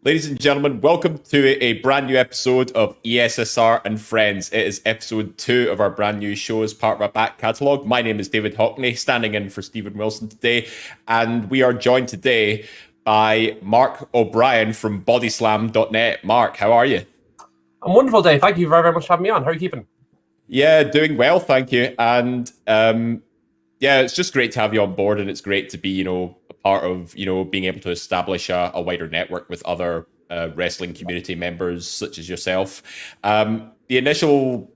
Ladies and gentlemen, welcome to a brand new episode of ESSR and Friends. It is episode 2 of our brand new show as part of our back catalogue. My name is David Haughney, standing in for Stephen Wilson today, and we are joined today by Mark O'Brien from Bodyslam.net. Mark, how are you? I'm wonderful, Dave. Thank you very, very much for having me on. How are you keeping? Yeah, doing well, thank you. And yeah, it's just great to have you on board, and it's great to be, a part of, being able to establish a wider network with other wrestling community members such as yourself. The initial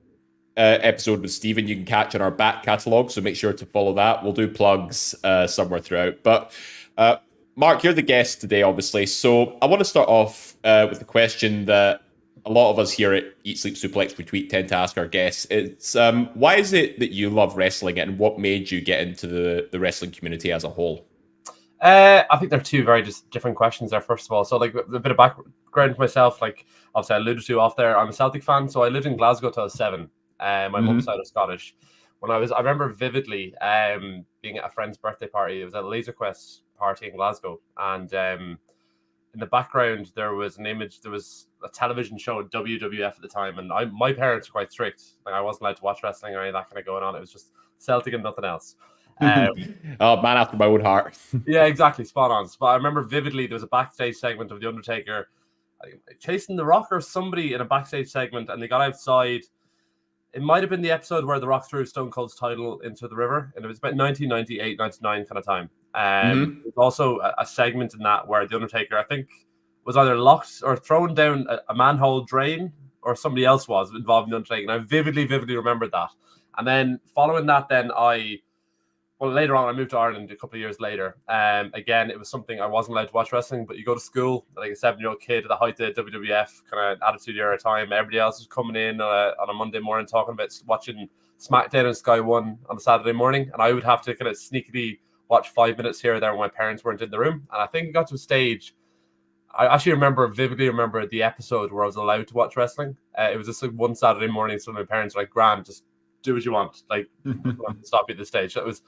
episode with Stephen you can catch on our back catalogue, so make sure to follow that. We'll do plugs somewhere throughout. But Mark, you're the guest today, obviously. So I want to start off with the question that a lot of us here at Eat, Sleep, Suplex Retweet tend to ask our guests. It's why is it that you love wrestling, and what made you get into the wrestling community as a whole? I think they're two very just different questions there, first of all. So, like, a bit of background for myself, like, obviously I alluded to off there, I'm a Celtic fan, so I lived in Glasgow till I was 7. My mum's side was Scottish. I remember vividly being at a friend's birthday party. It was at a Laser Quest party in Glasgow, and in the background there was an image. There was a television show, WWF at the time, and my parents were quite strict. Like, I wasn't allowed to watch wrestling or any of that kind of going on. It was just Celtic and nothing else. Oh, man after my own heart. Yeah, exactly. Spot on. But I remember vividly there was a backstage segment of The Undertaker chasing The Rock or somebody in a backstage segment, and they got outside. It might have been the episode where The Rock threw Stone Cold's title into the river, and it was about 1998, 99 kind of time. There's also a segment in that where The Undertaker, I think, was either locked or thrown down a manhole drain, or somebody else was involved in The Undertaker. And I vividly remembered that. And then following that, later on, I moved to Ireland a couple of years later. Again, it was something I wasn't allowed to watch wrestling, but you go to school, like a 7-year-old kid at the height of WWF, kind of attitude era time. Everybody else was coming in on a Monday morning talking about watching SmackDown and Sky One on a Saturday morning. And I would have to kind of sneakily watch 5 minutes here or there when my parents weren't in the room. And I think it got to a stage, I actually vividly remember the episode where I was allowed to watch wrestling. It was just like one Saturday morning, so my parents were like, "Grand, just do what you want. Like, stop you at this stage." So it was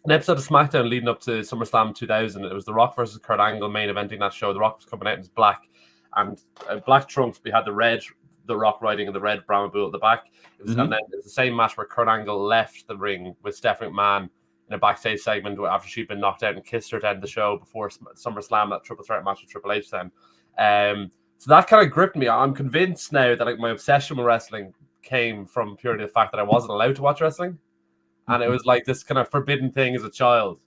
an episode of SmackDown leading up to SummerSlam 2000. It was The Rock versus Kurt Angle main eventing that show. The Rock was coming out in his black and black trunks. We had the red The Rock riding and the red Brahma Bull at the back. It was, and then it was the same match where Kurt Angle left the ring with Stephanie McMahon in a backstage segment after she'd been knocked out and kissed her to end the show before SummerSlam, that triple threat match with Triple H then. So that kind of gripped me. I'm convinced now that, like, my obsession with wrestling came from purely the fact that I wasn't allowed to watch wrestling. And it was like this kind of forbidden thing as a child.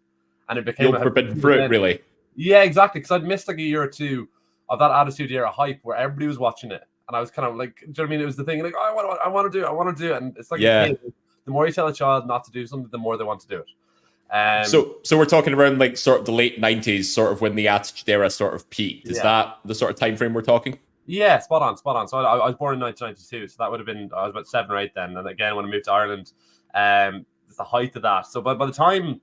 And it became a forbidden fruit, really. Yeah, exactly. Because I'd missed like a year or two of that Attitude Era hype where everybody was watching it. And I was kind of like, do you know what I mean? It was the thing, like, oh, I want to do it. And it's like, a kid, the more you tell a child not to do something, the more they want to do it. So we're talking around like sort of the late 90s, sort of when the Attitude Era sort of peaked. Is that the sort of time frame we're talking? Yeah, spot on. So I was born in 1992, so that would have been, I was about 7 or 8 then. And again, when I moved to Ireland, it's the height of that. So by the time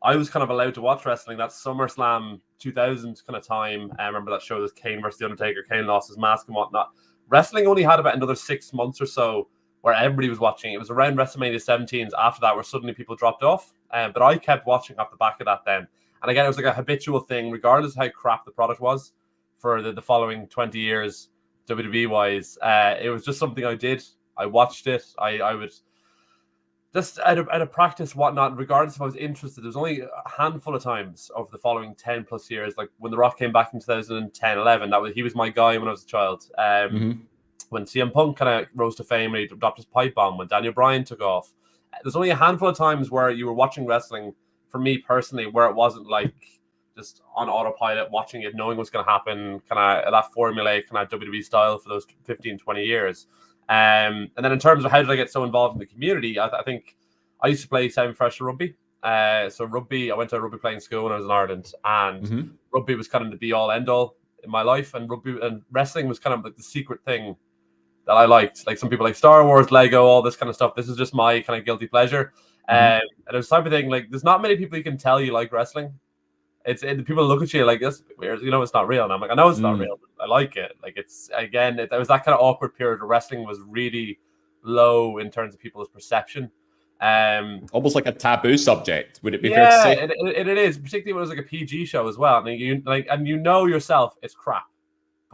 I was kind of allowed to watch wrestling, that SummerSlam 2000 kind of time, I remember that show was Kane versus The Undertaker. Kane lost his mask and whatnot. Wrestling only had about another 6 months or so where everybody was watching. It was around WrestleMania 17 after that where suddenly people dropped off. But I kept watching off the back of that then. And again, it was like a habitual thing, regardless of how crap the product was for the following 20 years, WWE-wise. It was just something I did. I watched it. I would just out of practice, whatnot, regardless if I was interested. There was only a handful of times over the following 10 plus years, like when The Rock came back in 2010, 11, he was my guy when I was a child. When CM Punk kind of rose to fame and he dropped his pipe bomb, when Daniel Bryan took off. There's only a handful of times where you were watching wrestling, for me personally, where it wasn't like just on autopilot, watching it, knowing what's going to happen, kind of that formulaic kind of WWE style for those 15, 20 years. And then in terms of how did I get so involved in the community, I think I used to play Seven Fresh rugby. So rugby, I went to a rugby playing school when I was in Ireland, and rugby was kind of the be-all, end-all in my life, and rugby and wrestling was kind of like the secret thing that I liked. Like some people like Star Wars, Lego, all this kind of stuff. This is just my kind of guilty pleasure. And it was the type of thing, like, there's not many people you can tell you like wrestling. People look at you like, this weird, it's not real. And I'm like, I know it's not real, but I like it. Like, it's, again, there was that kind of awkward period where wrestling was really low in terms of people's perception. Almost like a taboo subject, would it be fair to say? It is, particularly when it was like a PG show as well. I mean, you yourself, it's crap.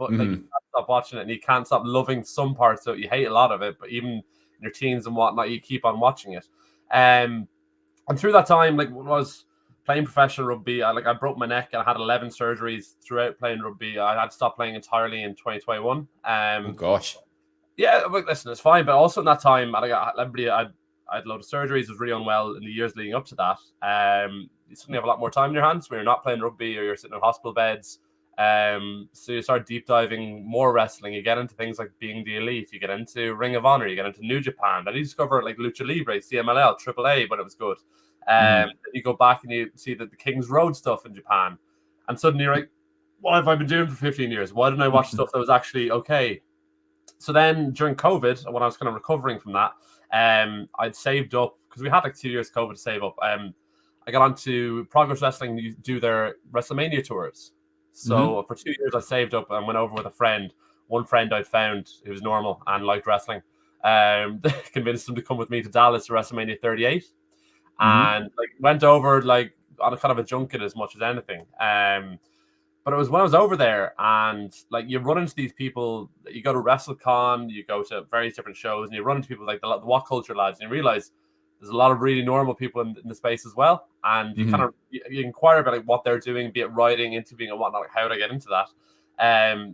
but like you can't stop watching it, and you can't stop loving some parts of it. You hate a lot of it, but even in your teens and whatnot, you keep on watching it. And through that time, like when I was playing professional rugby, I broke my neck and I had 11 surgeries throughout playing rugby. I had to stop playing entirely in 2021. Oh gosh. Yeah, but listen, it's fine. But also in that time, I had a load of surgeries. I was really unwell in the years leading up to that. You suddenly have a lot more time in your hands when you're not playing rugby or you're sitting in hospital beds. So you start deep diving more wrestling. You get into things like being the elite. You get into Ring of Honor. You get into New Japan. Then you discover like Lucha Libre, CMLL, AAA, but it was good. You go back and you see that the King's Road stuff in Japan, and suddenly you're like, what have I been doing for 15 years? Why didn't I watch stuff that was actually okay? So then during COVID, when I was kind of recovering from that, I'd saved up because we had like 2 years COVID to save up. I got onto Progress Wrestling. You do their WrestleMania tours. So for 2 years, I saved up and went over with a friend. One friend I'd found who was normal and liked wrestling. Convinced him to come with me to Dallas to WrestleMania 38, and like went over like on a kind of a junket as much as anything. But it was when I was over there, and like you run into these people. You go to WrestleCon, you go to various different shows, and you run into people like the What Culture lads, and you realize there's a lot of really normal people in the space as well. And you kind of you inquire about like what they're doing, be it writing, interviewing, and whatnot. Like how do I get into that?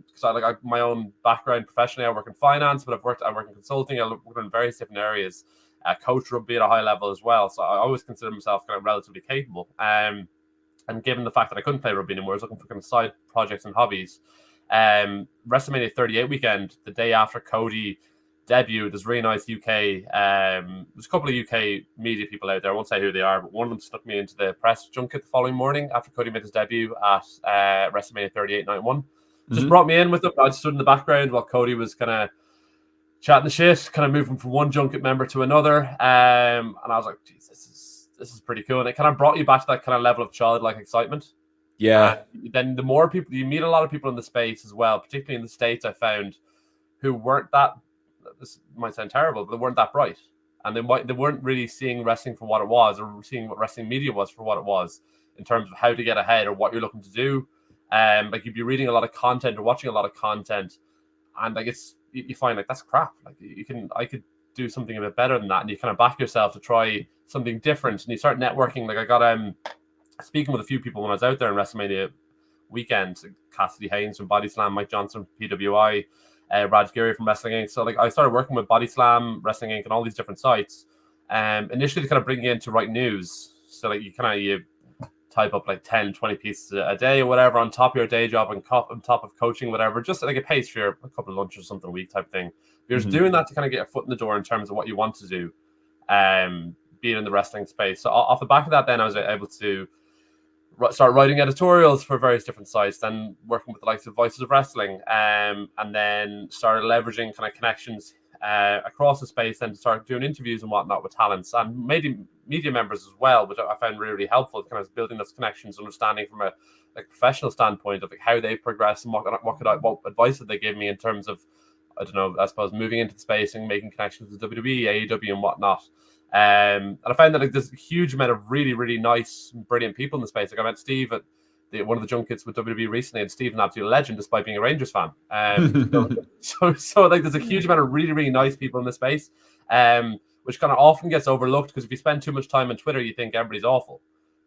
Because I my own background professionally. I work in finance, but I work in consulting. I work in various different areas. Coach rugby at a high level as well. So I always consider myself kind of relatively capable. And given the fact that I couldn't play rugby anymore, I was looking for kind of side projects and hobbies. WrestleMania 38 weekend, the day after Cody debuted, there's really nice UK. There's a couple of UK media people out there. I won't say who they are, but one of them stuck me into the press junket the following morning after Cody made his debut at WrestleMania 38 night one. Just brought me in with them. I stood in the background while Cody was kind of chatting the shit, kind of moving from one junket member to another. And I was like, Jesus, this is pretty cool. And it kind of brought you back to that kind of level of childlike excitement. Yeah. Then the more people, you meet a lot of people in the space as well, particularly in the States, I found, who weren't that, this might sound terrible, but they weren't that bright. And they weren't really seeing wrestling for what it was, or seeing what wrestling media was for what it was, in terms of how to get ahead or what you're looking to do. Like you'd be reading a lot of content or watching a lot of content, and like you find like that's crap. Like I could do something a bit better than that, and you kind of back yourself to try something different, and you start networking. Like I got speaking with a few people when I was out there in WrestleMania weekend, Cassidy Haynes from Bodyslam, Mike Johnson from PWI, Raj Giri from Wrestling Inc. So like I started working with Bodyslam, Wrestling Inc. and all these different sites. Initially to kind of bring you in to write news. So like you type up like 10, 20 pieces a day or whatever on top of your day job and on top of coaching, whatever, just like it pays for a couple of lunches or something a week type thing. You're just doing that to kind of get a foot in the door in terms of what you want to do, being in the wrestling space. So off the back of that, then I was able to start writing editorials for various different sites, then working with the likes of Voices of Wrestling, and then started leveraging kind of connections across the space, and start doing interviews and whatnot with talents and maybe media members as well, which I found really, really helpful, kind of building those connections, understanding from a professional standpoint of like how they progress and what advice did they give me in terms of, I don't know, I suppose moving into the space and making connections with WWE, AEW and whatnot. And I found that like there's a huge amount of really, really nice, brilliant people in the space. Like I met Steve at one of the junkets with WWE recently, and Steve's an absolute legend despite being a Rangers fan. So like there's a huge amount of really, really nice people in the space, which kind of often gets overlooked because if you spend too much time on Twitter, you think everybody's awful.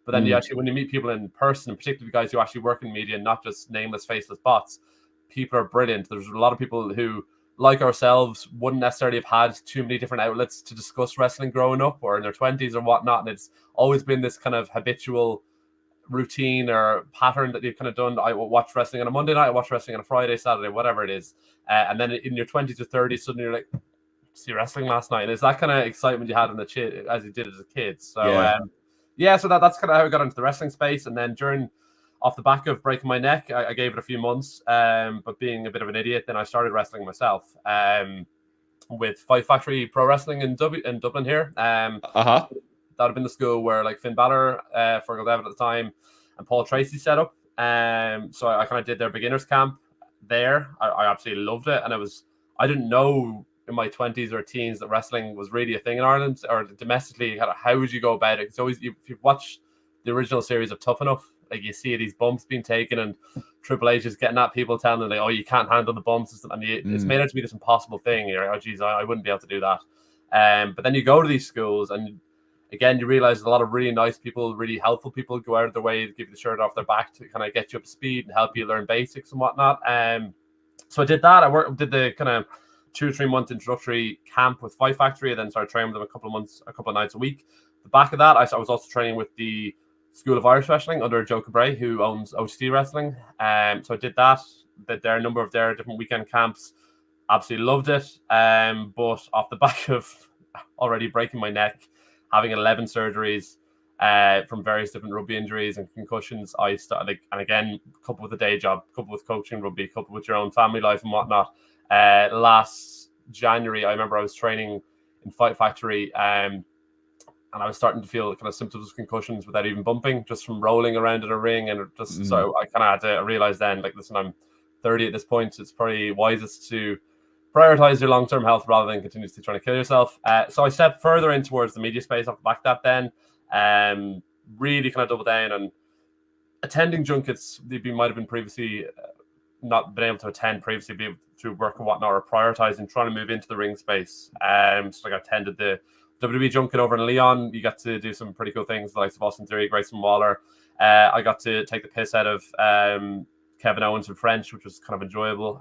But then you actually, when you meet people in person, particularly guys who actually work in media and not just nameless, faceless bots, people are brilliant. There's a lot of people who, like ourselves, wouldn't necessarily have had too many different outlets to discuss wrestling growing up or in their 20s or whatnot. And it's always been this kind of habitual routine or pattern that you've kind of done. I watch wrestling on a Monday night, I watch wrestling on a Friday, Saturday, whatever it is. And then in your 20s or 30s, suddenly you're like, see wrestling last night. And it's that kind of excitement you had as you did as a kid. So, so that's kind of how I got into the wrestling space. And then off the back of breaking my neck, I gave it a few months, but being a bit of an idiot, then I started wrestling myself with Fight Factory Pro Wrestling in Dublin here. That would have been the school where like Finn Balor, Fergal Devitt at the time, and Paul Tracy set up. So I kind of did their beginners camp there. I absolutely loved it, and I didn't know in my 20s or teens that wrestling was really a thing in Ireland or domestically. How would you go about it? It's always, if you've watched the original series of Tough Enough, like you see these bumps being taken, and Triple H is getting at people, telling them like, oh, you can't handle the bumps, and it's made out to be this impossible thing. You're like, oh geez, I wouldn't be able to do that. But then you go to these schools, and again, you realize a lot of really nice people, really helpful people go out of their way to give you the shirt off their back to kind of get you up to speed and help you learn basics and whatnot. So I did that. Did the kind of 2 or 3 month introductory camp with Fight Factory, and then started training with them a couple of nights a week. The back of that, I was also training with the School of Irish Wrestling under Joe Cabray, who owns OTT Wrestling. So I did that. Did a number of their different weekend camps. Absolutely loved it. But off the back of already breaking my neck, having 11 surgeries from various different rugby injuries and concussions, I started, and again, coupled with a day job, coupled with coaching rugby, coupled with your own family life and whatnot. Last January, I remember I was training in Fight Factory, and I was starting to feel kind of symptoms of concussions without even bumping, just from rolling around in a ring. And just so I kind of had to realize then, like, listen, I'm 30 at this point. It's probably wisest to prioritize your long-term health rather than continuously trying to kill yourself. So I stepped further in towards the media space off the back of that then. Really kind of double down on attending junkets that you might have been previously not been able to attend previously, be able to work and whatnot, or prioritizing trying to move into the ring space. So I attended the WWE junket over in Leon. You got to do some pretty cool things, the likes of Austin Theory, Grayson Waller. I got to take the piss out of Kevin Owens in French, which was kind of enjoyable.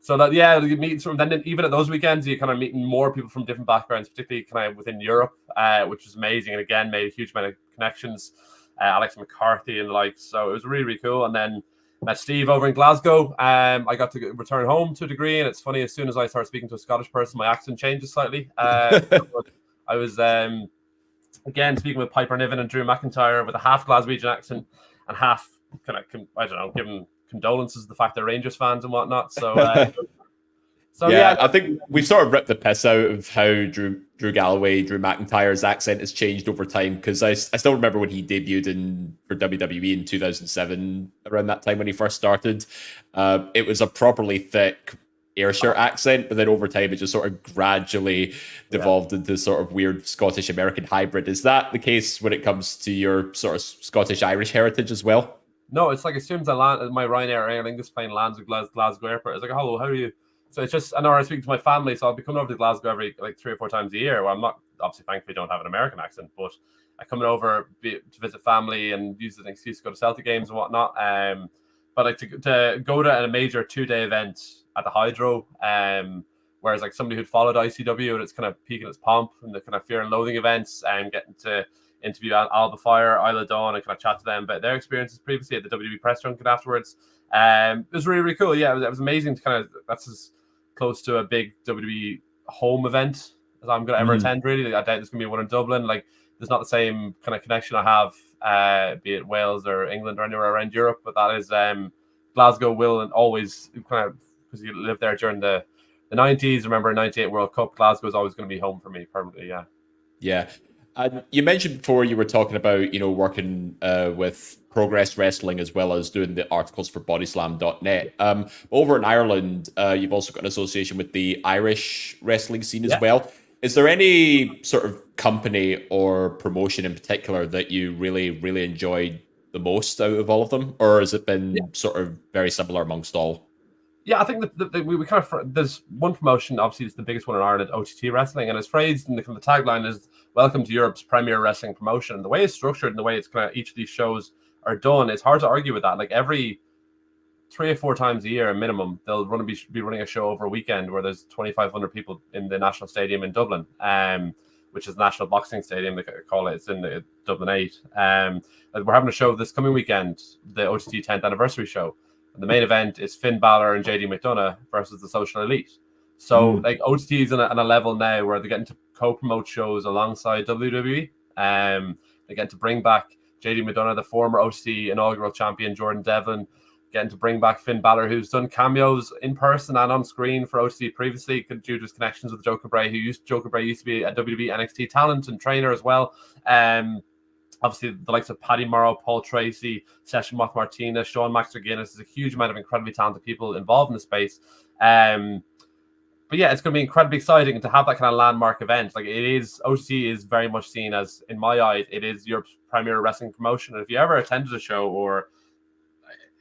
So that, yeah, you meet from then even at those weekends, you kind of meeting more people from different backgrounds, particularly kind of within Europe, which was amazing. And again, made a huge amount of connections. Alex McCarthy and the likes. So it was really, really cool. And then met Steve over in Glasgow. I got to return home to a degree, and it's funny, as soon as I started speaking to a Scottish person, my accent changes slightly. I was again speaking with Piper Niven and Drew McIntyre with a half Glaswegian accent and half kind of, I don't know, giving condolences to the fact they're Rangers fans and whatnot. So yeah, I think we've sort of ripped the piss out of how Drew McIntyre's accent has changed over time, because I still remember when he debuted for WWE in 2007, around that time when he first started. It was a properly thick Ayrshire accent, but then over time it just sort of gradually devolved into sort of weird Scottish-American hybrid. Is that the case when it comes to your sort of Scottish-Irish heritage as well? No, it's like as soon as I land, my Ryanair Aer Lingus plane lands at Glasgow Airport, it's like, hello, how are you? So it's just, I know I speak to my family, so I'll be coming over to Glasgow every like 3 or 4 times a year. Well, I'm not, obviously, thankfully, don't have an American accent, but I come over to visit family and use it as an excuse to go to Celtic games and whatnot. But like to go to a major 2-day event at the Hydro, whereas like somebody who'd followed ICW and it's kind of peaking its pomp and the kind of Fear and Loathing events, and getting to interview Alba Fire, Isla Dawn, and kind of chat to them about their experiences previously at the WWE press junket afterwards. It was really, really cool. Yeah, it was amazing to kind of, that's as close to a big WWE home event as I'm going to ever attend, really. I doubt there's going to be one in Dublin. Like, there's not the same kind of connection I have, be it Wales or England or anywhere around Europe, but that is Glasgow will and always kind of, because you lived there during the 90s, remember 98 World Cup, Glasgow is always going to be home for me permanently, yeah. Yeah. And you mentioned before you were talking about, working with Progress Wrestling as well as doing the articles for Bodyslam.net. Over in Ireland, you've also got an association with the Irish wrestling scene as well. Is there any sort of company or promotion in particular that you really, really enjoyed the most out of all of them? Or has it been sort of very similar amongst all? Yeah, I think that we kind of, there's one promotion, obviously it's the biggest one in Ireland, OTT Wrestling, and it's phrased in the tagline is "Welcome to Europe's premier wrestling promotion." And the way it's structured and the way it's kind of each of these shows are done, it's hard to argue with that. Like every 3 or 4 times a year, a minimum, they'll be running a show over a weekend where there's 2,500 people in the National Stadium in Dublin, which is the National Boxing Stadium, they call it. It's in the Dublin 8. We're having a show this coming weekend, the OTT 10th anniversary show. And the main event is Finn Balor and JD McDonough versus the Social Elite. So like OTT is on a level now where they're getting to co-promote shows alongside WWE. They're getting to bring back JD McDonough, the former OTT inaugural champion Jordan Devlin, getting to bring back Finn Balor, who's done cameos in person and on screen for OTT previously due to his connections with Joe Cabray, Joe Cabray used to be a WWE NXT talent and trainer as well. Obviously, the likes of Paddy Morrow, Paul Tracy, Session Moth Martinez, Sean Max Guinness. There's a huge amount of incredibly talented people involved in the space. but yeah, it's going to be incredibly exciting to have that kind of landmark event. Like, it is, OTT is very much seen as, in my eyes, it is Europe's premier wrestling promotion. And if you ever attended a show or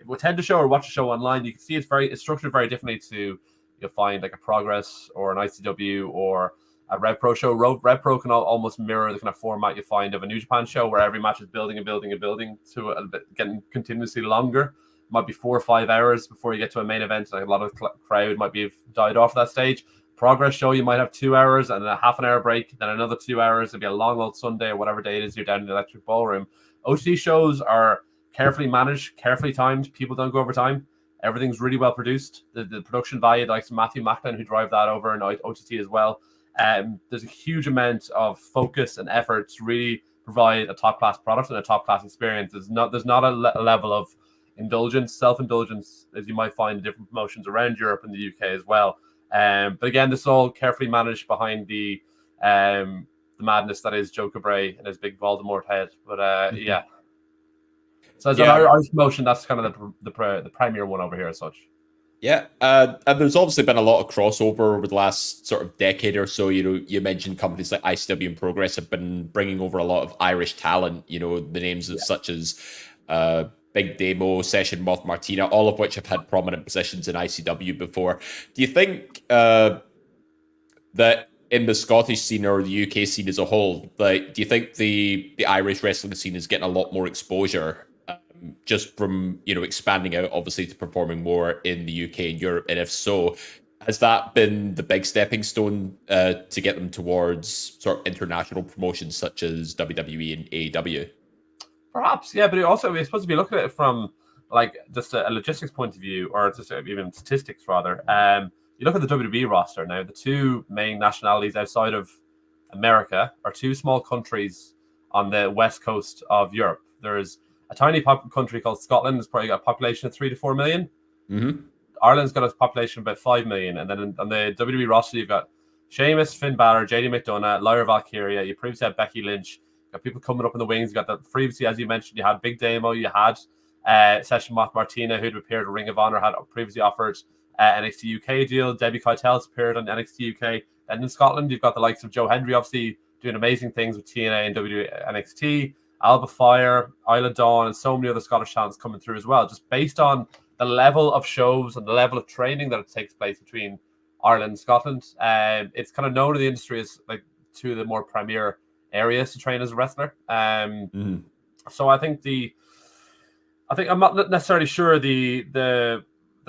watch a show online, you can see it's structured very differently to, you'll find like a Progress or an ICW or a Rev Pro show. Rev Pro can almost mirror the kind of format you find of a New Japan show, where every match is building and building and building to getting continuously longer. It might be 4 or 5 hours before you get to a main event. Like, a lot of crowd might be died off that stage. Progress show, you might have 2 hours and then a half an hour break, then another 2 hours. It'll be a long old Sunday or whatever day it is you're down in the Electric Ballroom. OTT shows are carefully managed, carefully timed. People don't go over time. Everything's really well produced. The production value, like Matthew Macklin, who drive that over in OTT as well. There's a huge amount of focus and effort to really provide a top class product and a top class experience. There's not a level of self-indulgence, as you might find in different promotions around Europe and the UK as well. But again, this is all carefully managed behind the madness that is Joe Cabray and his big Voldemort head. But yeah. So as an Irish promotion, that's kind of the premier one over here as such. Yeah, and there's obviously been a lot of crossover over the last sort of decade or so. You mentioned companies like ICW and Progress have been bringing over a lot of Irish talent. The names of such as Big Damo, Session Moth Martina, all of which have had prominent positions in ICW before. Do you think that in the Scottish scene or the UK scene as a whole, do you think the Irish wrestling scene is getting a lot more exposure? Just from expanding out obviously to performing more in the UK and Europe, and if so, has that been the big stepping stone to get them towards sort of international promotions such as WWE and AEW? Perhaps, yeah, but also, I suppose if you look at it from like just a logistics point of view, or just even statistics rather, you look at the WWE roster now. The 2 main nationalities outside of America are 2 small countries on the west coast of Europe. There's a tiny country called Scotland has probably got a population of 3 to 4 million. Mm-hmm. Ireland's got a population of about 5 million. And then on the WWE roster, you've got Sheamus, Finn Balor, JD McDonough, Lyra Valkyria. You previously had Becky Lynch. You've got people coming up in the wings. You got the previously, as you mentioned, you had Big Damo. You had Session Moth Martina, who'd appeared at Ring of Honor, had previously offered NXT UK deal. Debbie Keitel's appeared on NXT UK. And in Scotland, you've got the likes of Joe Hendry, obviously doing amazing things with TNA and NXT. Alba Fire, Isla Dawn, and so many other Scottish talents coming through as well, just based on the level of shows and the level of training that it takes place between Ireland and Scotland. It's kind of known in the industry as like 2 of the more premier areas to train as a wrestler. So I think I'm not necessarily sure the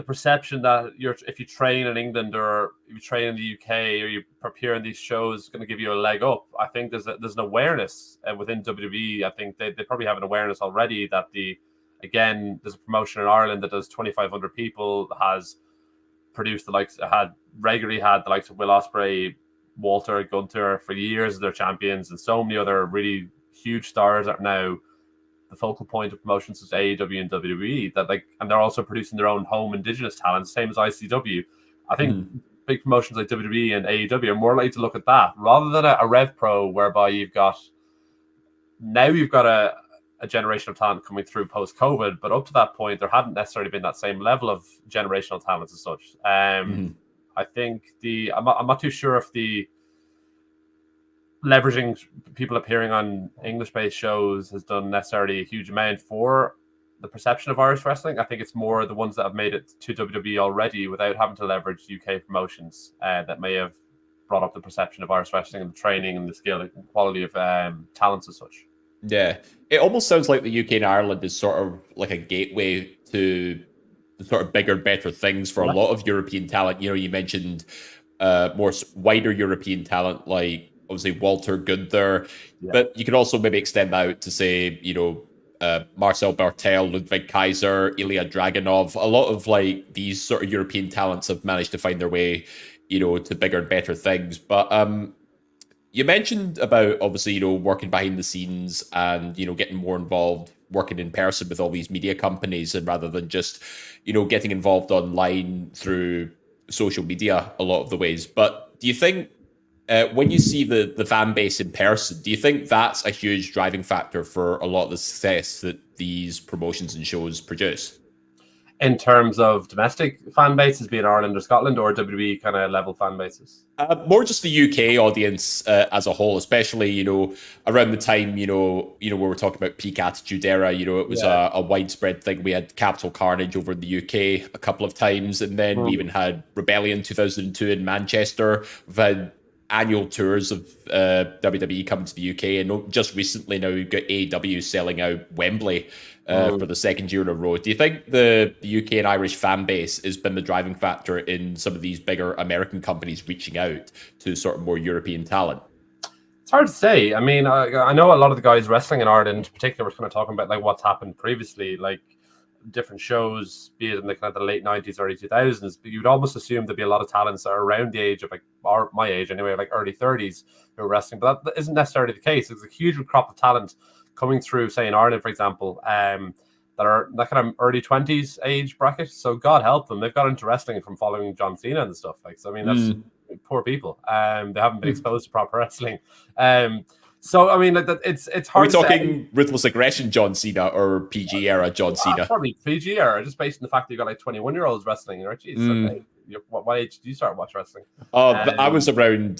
perception that if you train in England or you train in the UK or you appear in these shows is going to give you a leg up. I think there's an awareness within WWE. I think they probably have an awareness already that there's a promotion in Ireland that does 2,500 people, has produced regularly had the likes of Will Ospreay, Walter, Gunther for years as their champions, and so many other really huge stars are now the focal point of promotions such as AEW and WWE, and they're also producing their own home indigenous talent, same as ICW. I think big promotions like WWE and AEW are more likely to look at that rather than a Rev Pro, whereby you've got a generation of talent coming through post COVID, but up to that point there hadn't necessarily been that same level of generational talent as such. I think I'm not too sure if the leveraging people appearing on English-based shows has done necessarily a huge amount for the perception of Irish wrestling. I think it's more the ones that have made it to WWE already without having to leverage UK promotions that may have brought up the perception of Irish wrestling and the training and the skill and quality of talents as such. Yeah, it almost sounds like the UK and Ireland is sort of like a gateway to the sort of bigger, better things for a lot of European talent. You mentioned more wider European talent like obviously Walter, Gunther, but you could also maybe extend that out to say, Marcel Bertel, Ludwig Kaiser, Ilya Dragunov. A lot of like these sort of European talents have managed to find their way, to bigger and better things. But you mentioned about obviously, working behind the scenes and, getting more involved, working in person with all these media companies, and rather than just, getting involved online through social media a lot of the ways. But do you think when you see the fan base in person, do you think that's a huge driving factor for a lot of the success that these promotions and shows produce? In terms of domestic fan bases, be it Ireland or Scotland, or WWE kind of level fan bases? More just the UK audience as a whole, especially around the time we were talking about peak Attitude Era. It was Yeah. a widespread thing. We had Capital Carnage over in the UK a couple of times, and then we even had Rebellion 2002 in Manchester. We've had annual tours of WWE coming to the UK, and just recently now we've got AEW selling out Wembley for the second year in a row. Do you think the UK and Irish fan base has been the driving factor in some of these bigger American companies reaching out to sort of more European talent? It's hard to say. I mean, I know a lot of the guys wrestling in Ireland in particular were kind of talking about like what's happened previously, like different shows, be it in the kind of the late 90s, early 2000s, but you'd almost assume there'd be a lot of talents that are around the age of like my age anyway, like early 30s who are wrestling, but that isn't necessarily the case. There's a huge crop of talent coming through, say in Ireland, for example, that are that kind of early 20s age bracket. So God help them. They've got into wrestling from following John Cena and stuff. Like, so I mean, that's poor people. They haven't been exposed to proper wrestling. So I mean, like it's hard. Are we talking Ruthless Aggression John Cena or PG era John Cena? Probably PG era, just based on the fact that you got like 21-year-olds wrestling. You're like, geez, okay. What age did you start watching wrestling? I was around,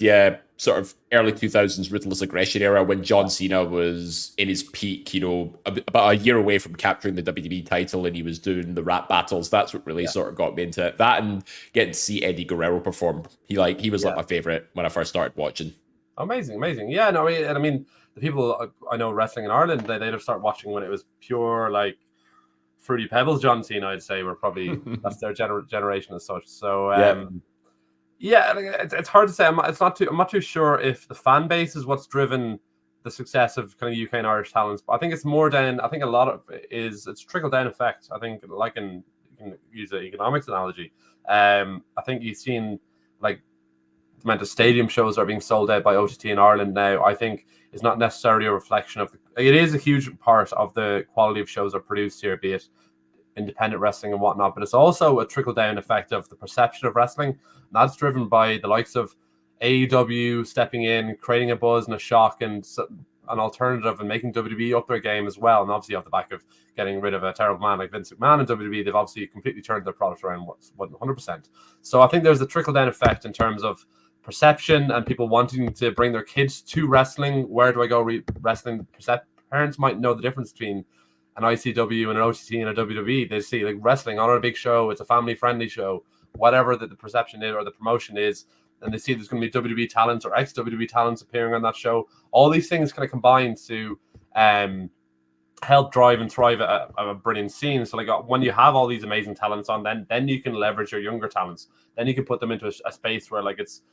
sort of early 2000s Ruthless Aggression era when John Cena was in his peak, about a year away from capturing the WWE title, and he was doing the rap battles. That's what really sort of got me into it. That and getting to see Eddie Guerrero perform. He was like my favorite when I first started watching. Amazing. Yeah, no, and I mean, the people I know wrestling in Ireland, they'd have started watching when it was pure like Fruity Pebbles John Cena, I'd say, were probably that's their generation as such. So it's hard to say. I'm not too sure if the fan base is what's driven the success of kind of UK and Irish talents, but I think it's more down. I think a lot of it is it's trickle down effect. I think you can use an economics analogy. I think you've seen like the amount of stadium shows that are being sold out by OTT in Ireland now. I think is not necessarily a reflection of it is a huge part of the quality of shows that are produced here, be it independent wrestling and whatnot, but it's also a trickle-down effect of the perception of wrestling. And that's driven by the likes of AEW stepping in, creating a buzz and a shock and an alternative, and making WWE up their game as well. And obviously off the back of getting rid of a terrible man like Vince McMahon in WWE, they've obviously completely turned their product around 100%. So I think there's a trickle-down effect in terms of perception and people wanting to bring their kids to wrestling. Where do I go wrestling? Parents might know the difference between an ICW and an OTT and a WWE. They see like wrestling on a big show. It's a family-friendly show, whatever the perception is or the promotion is. And they see there's going to be WWE talents or ex-WWE talents appearing on that show. All these things kind of combine to help drive and thrive a brilliant scene. So like when you have all these amazing talents on, then you can leverage your younger talents. Then you can put them into a space where like it's,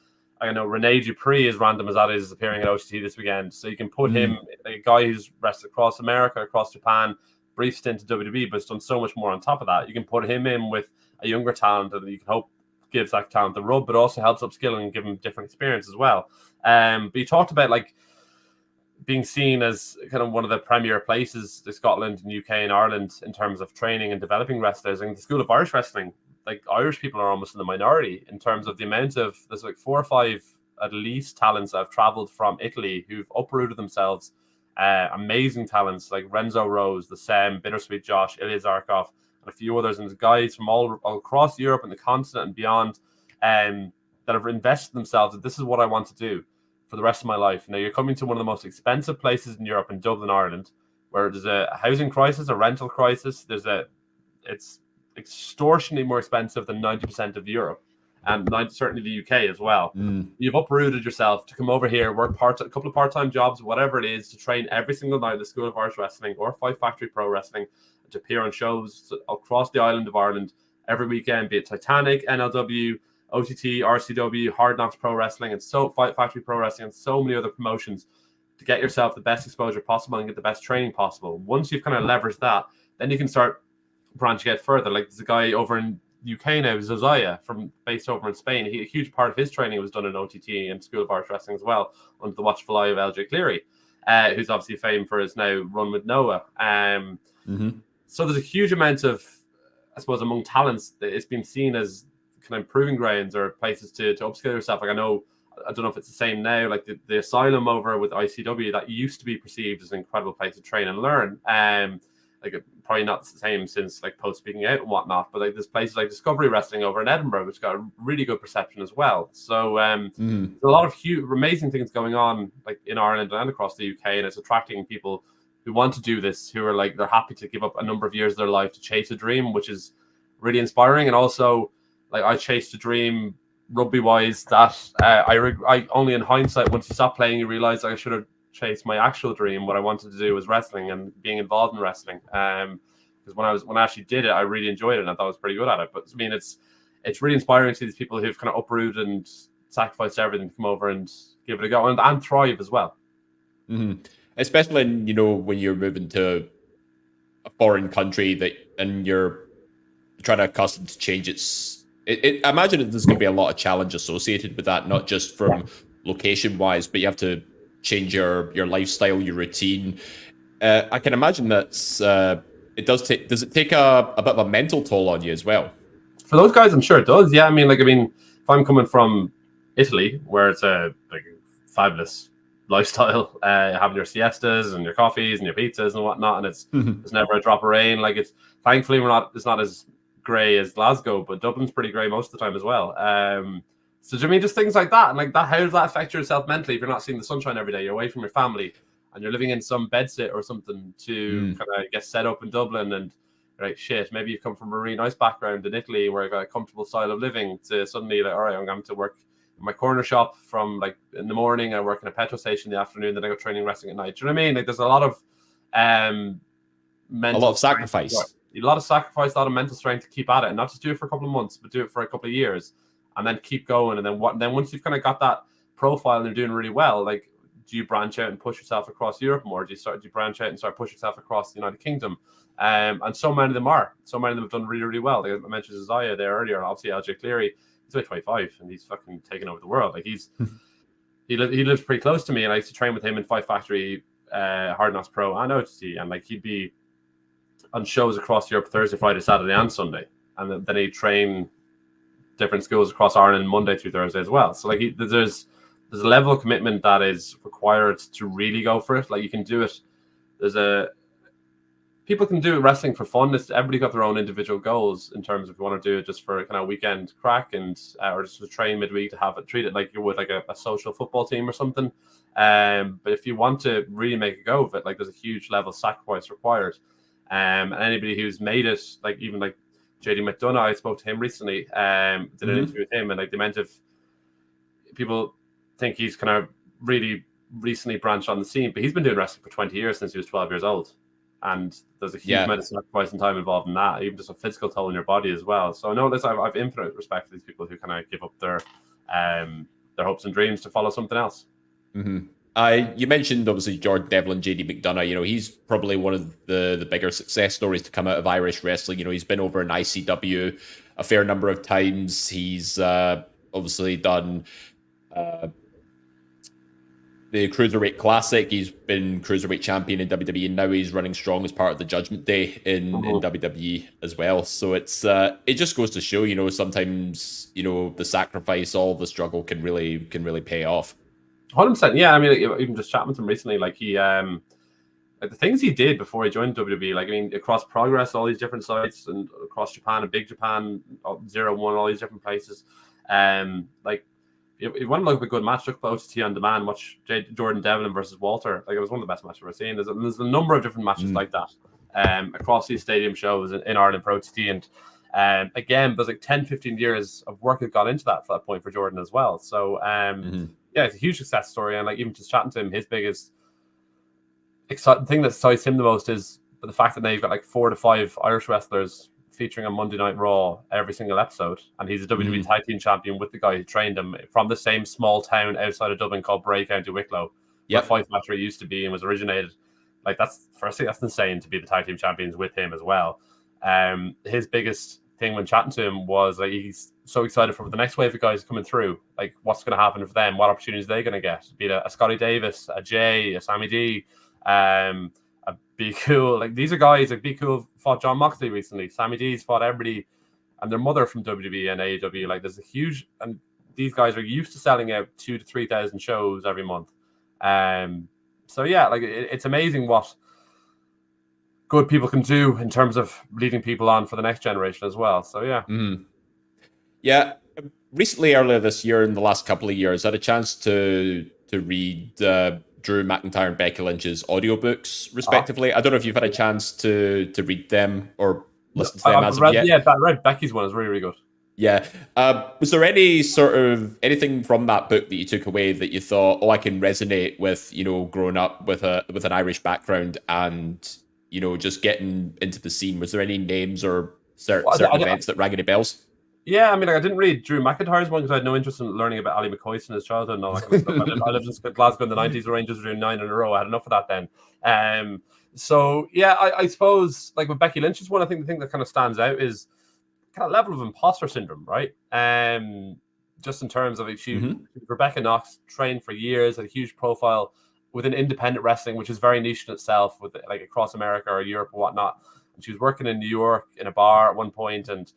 I know Rene Dupree, as random as that is appearing at OTT this weekend. So you can put him, a guy who's wrestled across America, across Japan, brief stint to WWE, but has done so much more on top of that. You can put him in with a younger talent that you can hope gives that talent the rub, but also helps upskill and give him different experience as well. But you talked about like being seen as kind of one of the premier places to Scotland and UK and Ireland in terms of training and developing wrestlers. And the School of Irish Wrestling, like Irish people are almost in the minority in terms of the amount of, there's like 4 or 5 at least talents that have traveled from Italy who've uprooted themselves. Amazing talents like Renzo Rose, the Sem, Bittersweet Josh, Ilya Zarkov, and a few others, and there's guys from all across Europe and the continent and beyond that have invested themselves that this is what I want to do for the rest of my life. Now you're coming to one of the most expensive places in Europe, in Dublin, Ireland, where there's a housing crisis, a rental crisis. It's extortionately more expensive than 90% of Europe, and certainly the UK as well. You've uprooted yourself to come over here, work a couple of part-time jobs, whatever it is, to train every single night at the School of Irish Wrestling or Fight Factory Pro Wrestling, to appear on shows across the island of Ireland every weekend, be it Titanic, NLW, OTT, RCW, Hard Knocks Pro Wrestling, and so Fight Factory Pro Wrestling, and so many other promotions to get yourself the best exposure possible and get the best training possible. Once you've kind of leveraged that, then you can start branching out further. Like there's a guy over in UK now, Zozaya, based over in Spain. A huge part of his training was done in OTT and School of Irish Wrestling as well, under the watchful eye of LJ Cleary, who's obviously famed for his now run with Noah. So there's a huge amount of, I suppose, among talents that it's been seen as kind of proving grounds or places to upskill yourself. Like I don't know if it's the same now, like the Asylum over with ICW, that used to be perceived as an incredible place to train and learn. Like probably not the same since like post speaking out and whatnot, but like there's places like Discovery Wrestling over in Edinburgh, which got a really good perception as well. So there's a lot of huge, amazing things going on like in Ireland and across the UK, and it's attracting people who want to do this, who are like they're happy to give up a number of years of their life to chase a dream, which is really inspiring. And also, like I chased a dream rugby wise that I only in hindsight, once you stop playing, you realize I should have chased my actual dream. What I wanted to do was wrestling and being involved in wrestling. Because when I actually did it, I really enjoyed it and I thought I was pretty good at it. But I mean, it's really inspiring to see these people who've kind of uprooted and sacrificed everything to come over and give it a go and thrive as well. Especially in, when you're moving to a foreign country and you're trying to accustom to change I imagine that there's going to be a lot of challenge associated with that, not just from location wise, but you have to change your lifestyle, your routine. I can imagine does it take a bit of a mental toll on you as well? For those guys, I'm sure it does. Yeah, I mean, if I'm coming from Italy, where it's a fabulous lifestyle, having your siestas and your coffees and your pizzas and whatnot, and there's never a drop of rain. Like thankfully it's not as grey as Glasgow, but Dublin's pretty grey most of the time as well. So do you mean just things like that? And like that, how does that affect yourself mentally if you're not seeing the sunshine every day? You're away from your family and you're living in some bedsit or something to kind of get set up in Dublin, and right, shit, maybe you come from a really nice background in Italy where I got a comfortable style of living, to suddenly like, all right, I'm going to work in my corner shop from like in the morning, I work in a petrol station in the afternoon, then I go training wrestling at night. Do you know what I mean? Like there's a lot of mental, a lot of sacrifice. A lot of sacrifice, a lot of mental strength to keep at it, and not just do it for a couple of months, but do it for a couple of years, and then keep going. And then once you've kind of got that profile and you're doing really well, like, do you branch out and push yourself across Europe more? Do you branch out and start pushing yourself across the United Kingdom? And so many of them have done really, really well. Like I mentioned Isaiah there earlier, and obviously LJ Cleary, he's about 25 and he's fucking taken over the world. Like he lives pretty close to me, and I used to train with him in Fight Factory, Hard Knocks Pro and OTT, and like he'd be on shows across Europe Thursday, Friday, Saturday, and Sunday, and then he'd train different schools across Ireland Monday through Thursday as well. So like there's a level of commitment that is required to really go for it. Like you can do it. People can do wrestling for fun. Everybody got their own individual goals in terms of if you want to do it just for a kind of weekend crack and or just to train midweek to have it, treat it like you would like a social football team or something. But if you want to really make a go of it, like there's a huge level of sacrifice required. And anybody who's made it, like even like JD McDonough, I spoke to him recently, did an interview with him, and like the amount of people think he's kind of really recently branched on the scene, but he's been doing wrestling for 20 years since he was 12 years old. And there's a huge amount of sacrifice and time involved in that, even just a physical toll on your body as well. So no, listen, I've infinite respect for these people who kind of give up their hopes and dreams to follow something else. You mentioned obviously Jordan Devlin, JD McDonough. He's probably one of the bigger success stories to come out of Irish wrestling. He's been over in ICW a fair number of times. He's obviously done the Cruiserweight Classic. He's been Cruiserweight champion in WWE, and now he's running strong as part of the Judgment Day in WWE as well. So it just goes to show, sometimes the sacrifice, all the struggle can really pay off. 100%. Yeah, I mean, even just chatting with him recently, like he, like the things he did before he joined WWE, like I mean, across Progress, all these different sites, and across Japan and Big Japan, 0-1, all these different places. Like if you want to look at a good match, look at OTT on demand, watch Jordan Devlin versus Walter. Like it was one of the best matches I've ever seen. There's a number of different matches like that across these stadium shows in Ireland for OTT, and again, there's like 10-15 years of work that got into that for that point for Jordan as well. So yeah, it's a huge success story, and like even just chatting to him, his biggest exciting thing that excites him the most is the fact that now you've got like 4 to 5 Irish wrestlers featuring on Monday Night Raw every single episode, and he's a WWE tag team champion with the guy who trained him from the same small town outside of Dublin called Bray, County Wicklow, where Fight Factory used to be and was originated. Like that's insane to be the tag team champions with him as well. His biggest thing when chatting to him was like he's so excited for the next wave of guys coming through. Like what's going to happen for them? What opportunities are they going to get? Be it a Scotty Davis, a Jay, a Sammy D, a Be Cool. Like these are guys like Be Cool fought John Moxley recently. Sammy D's fought everybody and their mother from WWE and AEW. Like there's a huge, and these guys are used to selling out 2,000 to 3,000 shows every month. So yeah, like it's amazing what good people can do in terms of leading people on for the next generation as well. So yeah. Yeah. Recently, earlier this year, in the last couple of years, I had a chance to read Drew McIntyre and Becky Lynch's audiobooks, respectively. I don't know if you've had a chance to read them or listen to them as of yet. Yeah, I read Becky's one. It's really, really good. Yeah. Was there any sort of anything from that book that you took away that you thought, oh, I can resonate with, growing up with an Irish background and, just getting into the scene? Was there any names or certain events that rang any bells? Yeah, I mean, like, I didn't read Drew McIntyre's one because I had no interest in learning about Ali McCoist in his childhood and all that kind of stuff. I lived in Glasgow in the 90s. The Rangers were doing 9 in a row. I had enough of that then. So, yeah, I suppose, like with Becky Lynch's one, I think the thing that kind of stands out is kind of level of imposter syndrome, right? Just in terms of Rebecca Knox trained for years, had a huge profile within independent wrestling, which is very niche in itself, with like across America or Europe or whatnot. And she was working in New York in a bar at one point and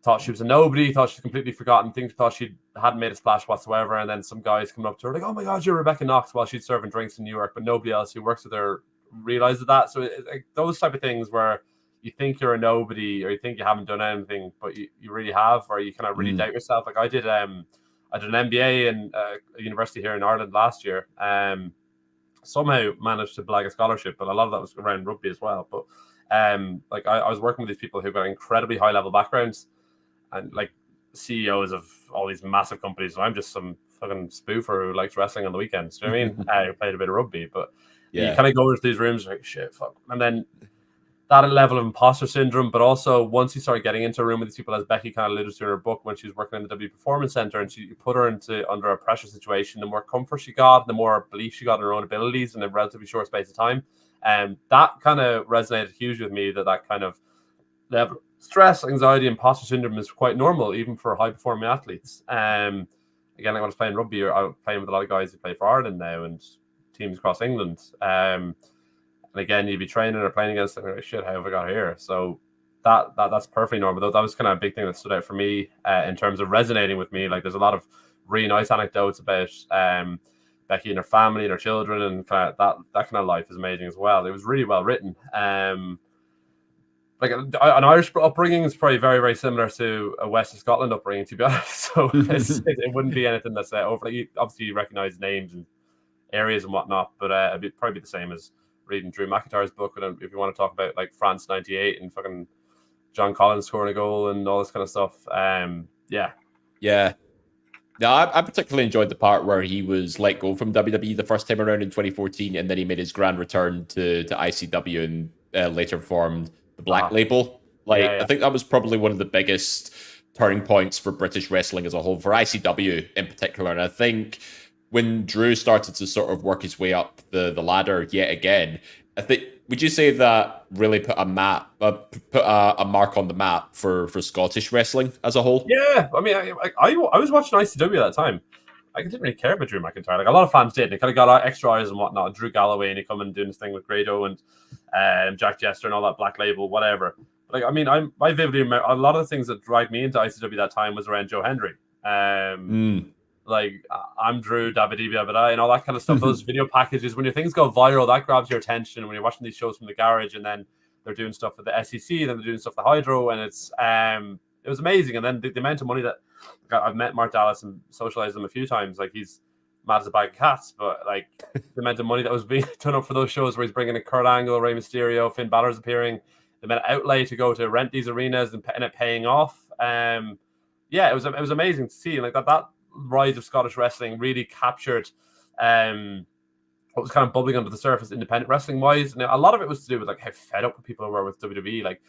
thought she was a nobody, thought she was completely forgotten, thought she hadn't made a splash whatsoever. And then some guys come up to her like, oh my God, you're Rebecca Knox, while she's serving drinks in New York, but nobody else who works with her realizes that. So like those type of things where you think you're a nobody or you think you haven't done anything, but you really have, or you kind of really doubt yourself. Like I did an MBA in a university here in Ireland last year. Somehow managed to blag a scholarship, but a lot of that was around rugby as well. But like I was working with these people who got incredibly high level backgrounds and like CEOs of all these massive companies. And I'm just some fucking spoofer who likes wrestling on the weekends. Do you know what I mean? I played a bit of rugby, but you kind of go into these rooms like, shit, fuck. And then that level of imposter syndrome, but also once you start getting into a room with these people, as Becky kind of alluded to in her book when she was working in the W Performance Center, and you put her under a pressure situation, the more comfort she got, the more belief she got in her own abilities in a relatively short space of time. And that kind of resonated hugely with me, that kind of level of stress, anxiety, imposter syndrome is quite normal, even for high performing athletes. Again, like when I was playing rugby, I was playing with a lot of guys who play for Ireland now and teams across England. And again, you'd be training or playing against them, like, shit, how have I got here? So that's perfectly normal. That was kind of a big thing that stood out for me in terms of resonating with me. Like there's a lot of really nice anecdotes about Becky and her family and her children, and kind of that kind of life is amazing as well. It was really well written. Like an Irish upbringing is probably very, very similar to a West of Scotland upbringing, to be honest. So it wouldn't be anything that's over. Like, obviously, you recognize names and areas and whatnot, but it'd probably be the same as reading Drew McIntyre's book. And if you want to talk about like France '98 and fucking John Collins scoring a goal and all this kind of stuff, yeah. No, I particularly enjoyed the part where he was let go from WWE the first time around in 2014, and then he made his grand return to ICW and later formed the Black Label. I think that was probably one of the biggest turning points for British wrestling as a whole, for ICW in particular. And I think when Drew started to sort of work his way up the ladder yet again, I think, would you say that really put a mark on the map for Scottish wrestling as a whole? Yeah, I mean, I was watching ICW at that time. I didn't really care about Drew McIntyre. Like a lot of fans did. They kind of got extra eyes and whatnot. Drew Galloway, and he come and doing this thing with Grado and Jack Jester and all that Black Label, whatever. But like, I mean, I vividly remember a lot of the things that dragged me into ICW that time was around Joe Hendry. Like I'm Drew, dabba and all that kind of stuff. Those video packages, when your things go viral, that grabs your attention. When you're watching these shows from the garage, and then they're doing stuff with the SEC, then they're doing stuff with the Hydro, and it was amazing. And then the amount of money that I've met Mark Dallas and socialized him a few times. Like he's mad as a bag of cats, but like the amount of money that was being done up for those shows where he's bringing in Kurt Angle, Rey Mysterio, Finn Balor's appearing, the amount of outlay to go to rent these arenas and it paying off. It was amazing to see. Like that rise of Scottish wrestling really captured what was kind of bubbling under the surface independent wrestling wise. And a lot of it was to do with like how fed up people were with WWE. Like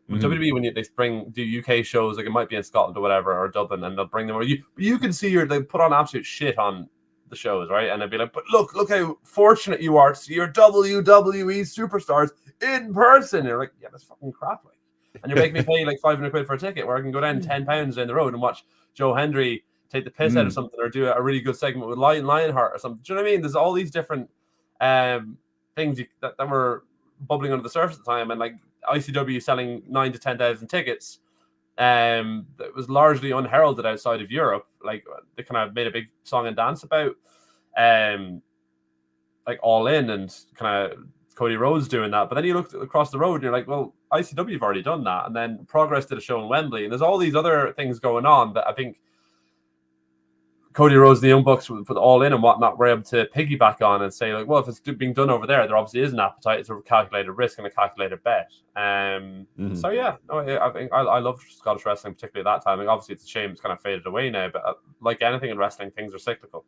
with WWE, when they do UK shows, like it might be in Scotland or whatever, or Dublin, and they'll bring them, or you can see they put on absolute shit on the shows, right? And they'd be like, but look how fortunate you are to see your WWE superstars in person. And you're like, yeah, that's fucking crap. Like, and you're making me pay like 500 quid for a ticket where I can go down £10 down the road and watch Joe Hendry take the piss out of something, or do a really good segment with Lionheart or something. Do you know what I mean? There's all these different things that were bubbling under the surface at the time, and like ICW selling 9,000 to 10,000 tickets. That was largely unheralded outside of Europe. Like they kind of made a big song and dance about like All In and kind of Cody Rhodes doing that. But then you look across the road and you're like, well, ICW have already done that. And then Progress did a show in Wembley. And there's all these other things going on that I think Cody Rhodes and the Young Bucks with All In and whatnot were able to piggyback on and say, like, well, if it's being done over there obviously is an appetite. It's a calculated risk and a calculated bet. So yeah, I think I loved Scottish wrestling, particularly at that time. Like, obviously, it's a shame it's kind of faded away now, but like anything in wrestling, things are cyclical.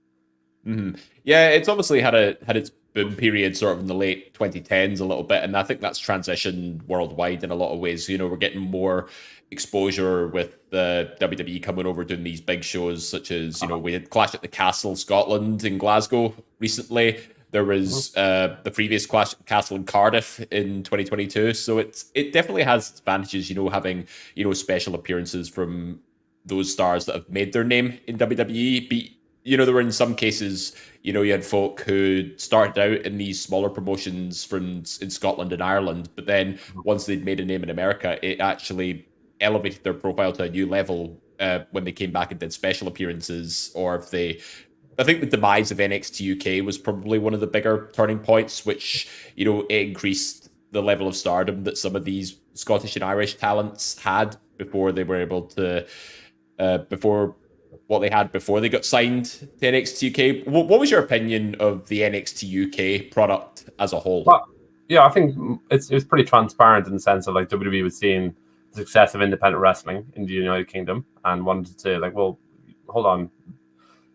Yeah, it's obviously had its boom period sort of in the late 2010s a little bit, and I think that's transitioned worldwide in a lot of ways. We're getting more exposure with the WWE coming over doing these big shows, such as we had Clash at the Castle Scotland in Glasgow recently. There was the previous Clash at the Castle in Cardiff in 2022. So it definitely has its advantages, having special appearances from those stars that have made their name in WWE. There were in some cases, you had folk who started out in these smaller promotions in Scotland and Ireland, but then once they'd made a name in America, it actually elevated their profile to a new level when they came back and did special appearances, or I think the demise of NXT UK was probably one of the bigger turning points, which, it increased the level of stardom that some of these Scottish and Irish talents had before they were able to, before what they had before they got signed to NXT UK. What was your opinion of the NXT UK product as a whole? Well, yeah, I think it was pretty transparent in the sense of like WWE was seeing the success of independent wrestling in the United Kingdom and wanted to like, well, hold on,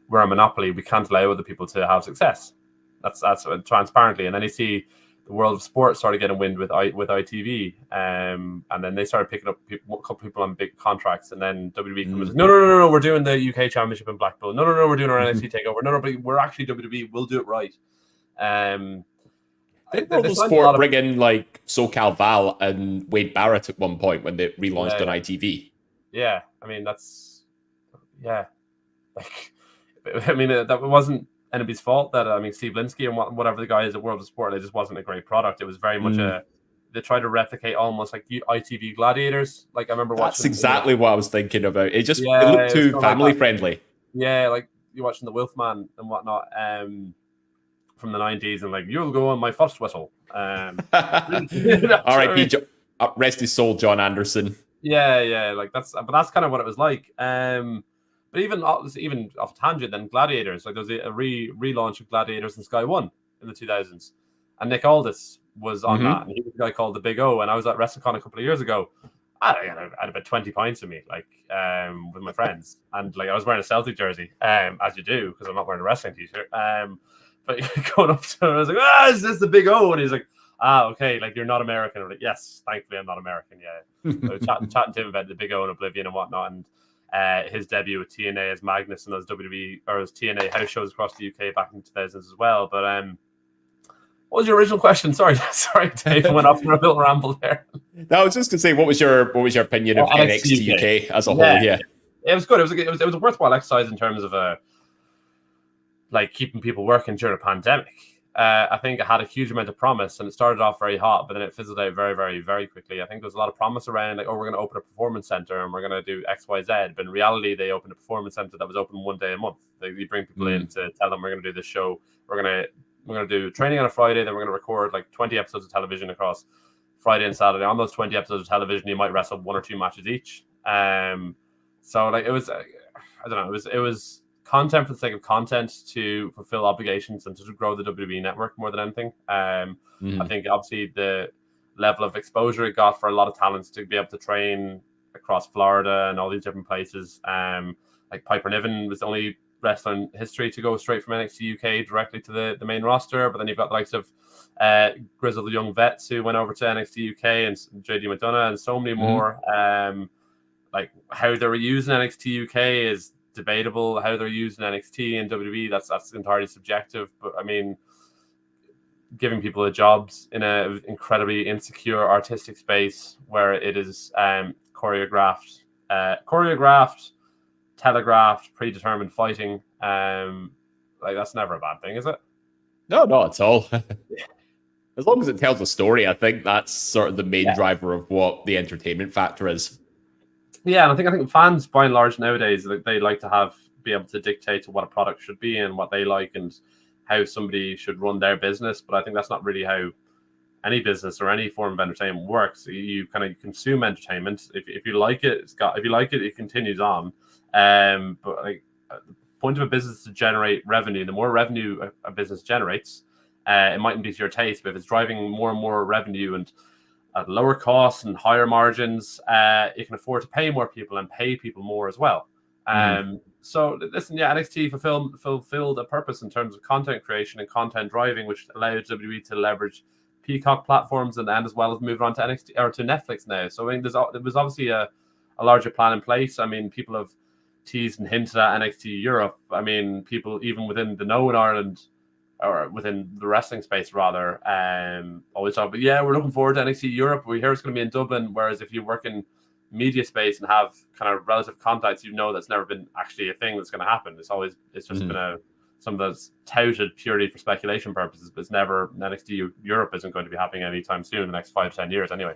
we're a monopoly. We can't allow other people to have success. That's transparently. And then you see the world of sport started getting wind with ITV, and then they started picking up a couple people on big contracts, and then WWE was like, no, we're doing the UK Championship in Blackpool. No, we're doing our NXT takeover. No, but we're actually WWE. We'll do it right. Did World of Sport bring in like SoCal Val and Wade Barrett at one point when they relaunched on ITV? Yeah, I mean like, I mean that wasn't anybody's fault. That Steve Linsky and whatever the guy is at World of Sport, it just wasn't a great product. It was very much they tried to replicate almost like ITV Gladiators. Like I remember watching. That's exactly what I was thinking about. It looked too family friendly. Yeah, like you're watching the Wolfman and whatnot from the 90s, and like you'll go on my first whistle. R.I.P. Rest his soul, John Anderson. Yeah, like that's kind of what it was like. But even off tangent, then Gladiators, like there was a relaunch of Gladiators in Sky One in the 2000s, and Nick Aldis was on that, and he was a guy called the Big O. And I was at WrestleCon a couple of years ago. I had about 20 pints in me, like with my friends, and like I was wearing a Celtic jersey, as you do, because I'm not wearing a wrestling t-shirt. But going up to him, I was like, is this the Big O? And he's like, okay, like you're not American. I'm like, yes, thankfully I'm not American. Yeah, so I was chatting to him about the Big O and Oblivion and whatnot, and his debut with TNA as Magnus and those WWE or those TNA house shows across the UK back in the 2000s as well. But what was your original question? Sorry, Dave, I went off for a little ramble there. No, I was just gonna say, what was your opinion of NXT UK as a whole? Yeah, it was good. It was a worthwhile exercise in terms of like keeping people working during a pandemic. I think it had a huge amount of promise, and it started off very hot, but then it fizzled out very, very, very quickly. I think there was a lot of promise around, like, we're going to open a performance center and we're going to do X, Y, Z. But in reality, they opened a performance center that was open one day a month. You bring people in to tell them we're going to do this show. We're going to do training on a Friday, then we're going to record like 20 episodes of television across Friday and Saturday. On those 20 episodes of television, you might wrestle 1 or 2 matches each. So like it was, I don't know, it was content for the sake of content to fulfill obligations and to grow the WWE network more than anything. I think obviously the level of exposure it got for a lot of talents to be able to train across Florida and all these different places. Like Piper Niven was the only wrestler in history to go straight from NXT UK directly to the main roster. But then you've got the likes of Grizzle the Young Vets who went over to NXT UK and JD McDonough and so many more. Like how they were using NXT UK is debatable. How they're using NXT and WWE, that's entirely subjective. But I mean, giving people the jobs in an incredibly insecure artistic space where it is choreographed, telegraphed, predetermined fighting, like that's never a bad thing, is it? No, not at all. As long as it tells a story, I think that's sort of the main driver of what the entertainment factor is. Yeah, and I think fans, by and large, nowadays, they like to be able to dictate to what a product should be and what they like and how somebody should run their business. But I think that's not really how any business or any form of entertainment works. You kind of consume entertainment. If you like it, if you like it, it continues on. But like the point of a business is to generate revenue. The more revenue a business generates, it mightn't be to your taste, but if it's driving more and more revenue and at lower costs and higher margins, you can afford to pay more people and pay people more as well. So listen, yeah, NXT fulfilled a purpose in terms of content creation and content driving, which allowed WWE to leverage Peacock platforms and as well as move on to NXT or to Netflix now. So I mean, there was obviously a larger plan in place. I mean, people have teased and hinted at NXT Europe. I mean, people even within the know in Ireland or within the wrestling space rather, always talk, but yeah, we're looking forward to NXT Europe. We hear it's going to be in Dublin. Whereas if you work in media space and have kind of relative contacts, you know that's never been actually a thing that's going to happen. It's just been something that's touted purely for speculation purposes, but it's never. NXT Europe isn't going to be happening anytime soon in the next 5 to 10 years anyway.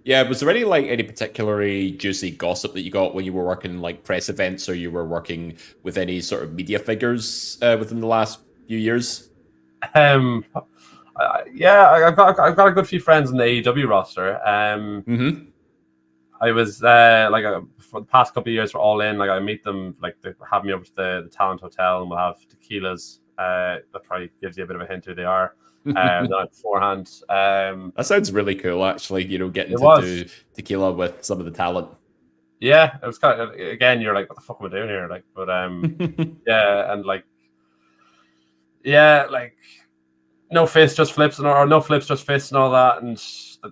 Yeah, was there any particularly juicy gossip that you got when you were working like press events, or you were working with any sort of media figures within the last few years? Yeah, I've got a good few friends in the AEW roster. I was for the past couple of years for All In. Like I meet them, like they have me over to the Talent Hotel, and we'll have tequilas. That probably gives you a bit of a hint who they are. Beforehand. That sounds really cool, actually. Getting to do tequila with some of the talent. Yeah, it was kind of, again, you're like, what the fuck am I doing here? Like, but yeah, and like, yeah, like no fists, just flips, or no flips, just fists, and all that, and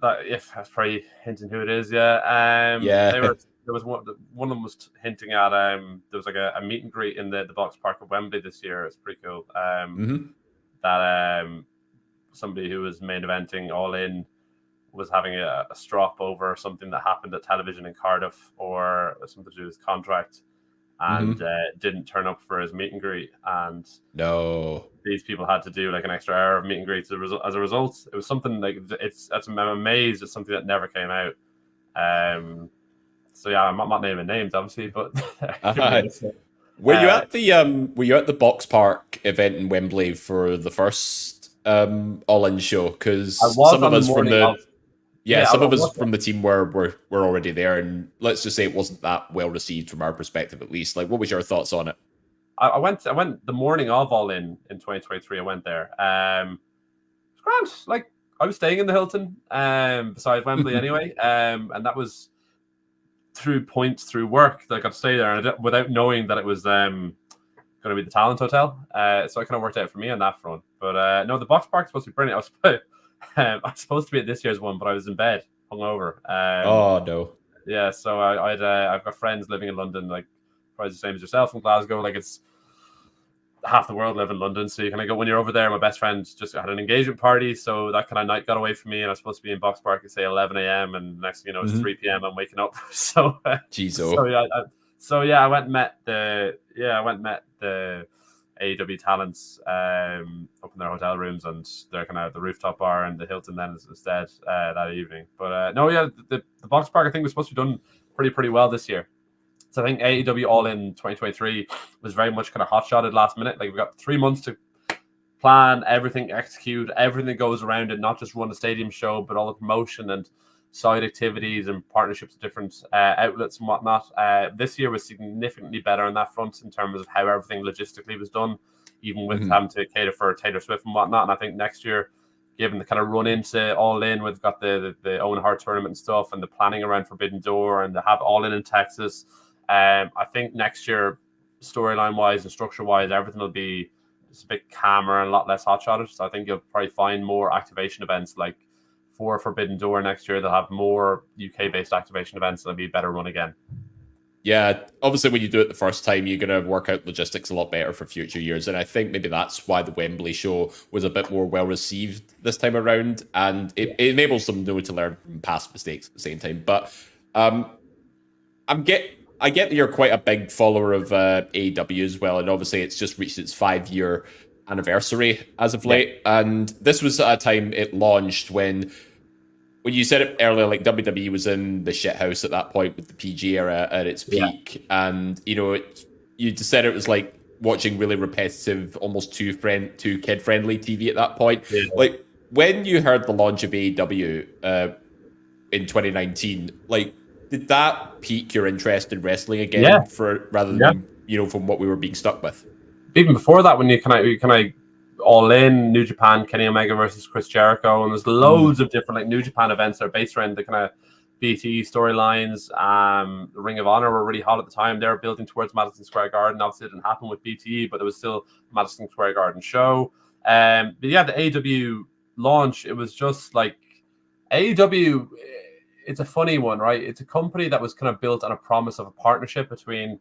that. If that's probably hinting who it is, yeah. Yeah. There was one of them was hinting at there was like a meet and greet in the Box Park of Wembley this year. It's pretty cool. That somebody who was main eventing All In was having a strop over something that happened at television in Cardiff or something to do with his contract, and didn't turn up for his meet and greet. And no, these people had to do like an extra hour of meet and greets as a result. It was something like I'm amazed it's something that never came out. So yeah, I'm not naming names obviously, but were you at the Box Park event in Wembley for the first All In show? Because some of us from the team were already there, and let's just say it wasn't that well received from our perspective, at least. Like, what was your thoughts on it? I went the morning of All In 2023. I went there. It's grand. Like I was staying in the Hilton, beside Wembley anyway, and that was through work that I got to stay there, without knowing that it was going to be the Talent Hotel. So it kind of worked out for me on that front. But no, the Box Park is supposed to be brilliant. I was supposed to be at this year's one, but I was in bed, hungover. Oh no. Yeah, so I've got friends living in London, like probably the same as yourself in Glasgow. Like it's half the world live in London, so you kind of go when you're over there. My best friend just had an engagement party, so that kind of night got away from me, and I was supposed to be in Box Park at say 11 a.m. and next thing you know, it's 3 p.m. I'm waking up. So I went and met the AEW talents up in their hotel rooms, and they're kind of the rooftop bar and the Hilton then instead that evening. But the Box Park I think was supposed to be done pretty well this year. So I think AEW All In 2023 was very much kind of hot-shotted last minute. Like we've got 3 months to plan everything, execute everything that goes around it, not just run a stadium show, but all the promotion and side activities and partnerships with different outlets and whatnot. This year was significantly better on that front in terms of how everything logistically was done, even with having to cater for Taylor Swift and whatnot. And I think next year, given the kind of run into All In, we've got the Owen Hart tournament and stuff, and the planning around Forbidden Door, and they have All In Texas. I think next year, storyline wise and structure wise, everything will be just a bit calmer and a lot less hot-shotted. So I think you'll probably find more activation events like for Forbidden Door next year. They'll have more UK-based activation events. That'll be a better run again. Yeah, obviously when you do it the first time, you're going to work out logistics a lot better for future years. And I think maybe that's why the Wembley show was a bit more well-received this time around. And it enables them to learn from past mistakes at the same time. But I get that you're quite a big follower of AEW as well. And obviously it's just reached its 5-year anniversary as of late. And this was at a time it launched when you said it earlier, like WWE was in the shithouse at that point with the PG era at its peak. And, you just said it was like watching really repetitive, almost too kid-friendly TV at that point. Yeah. Like, when you heard the launch of AEW in 2019, like, did that pique your interest in wrestling Yeah, again for rather yeah. than from what we were being stuck with? Even before that, when you kind of all in New Japan, Kenny Omega versus Chris Jericho, and there's loads of different like New Japan events that are based around the kind of BT storylines. The Ring of Honor were really hot at the time. They were building towards Madison Square Garden. Obviously, it didn't happen with BTE, but it was still Madison Square Garden show. But yeah, the AEW launch, it was just like AEW. It's a funny one, right? It's a company that was kind of built on a promise of a partnership between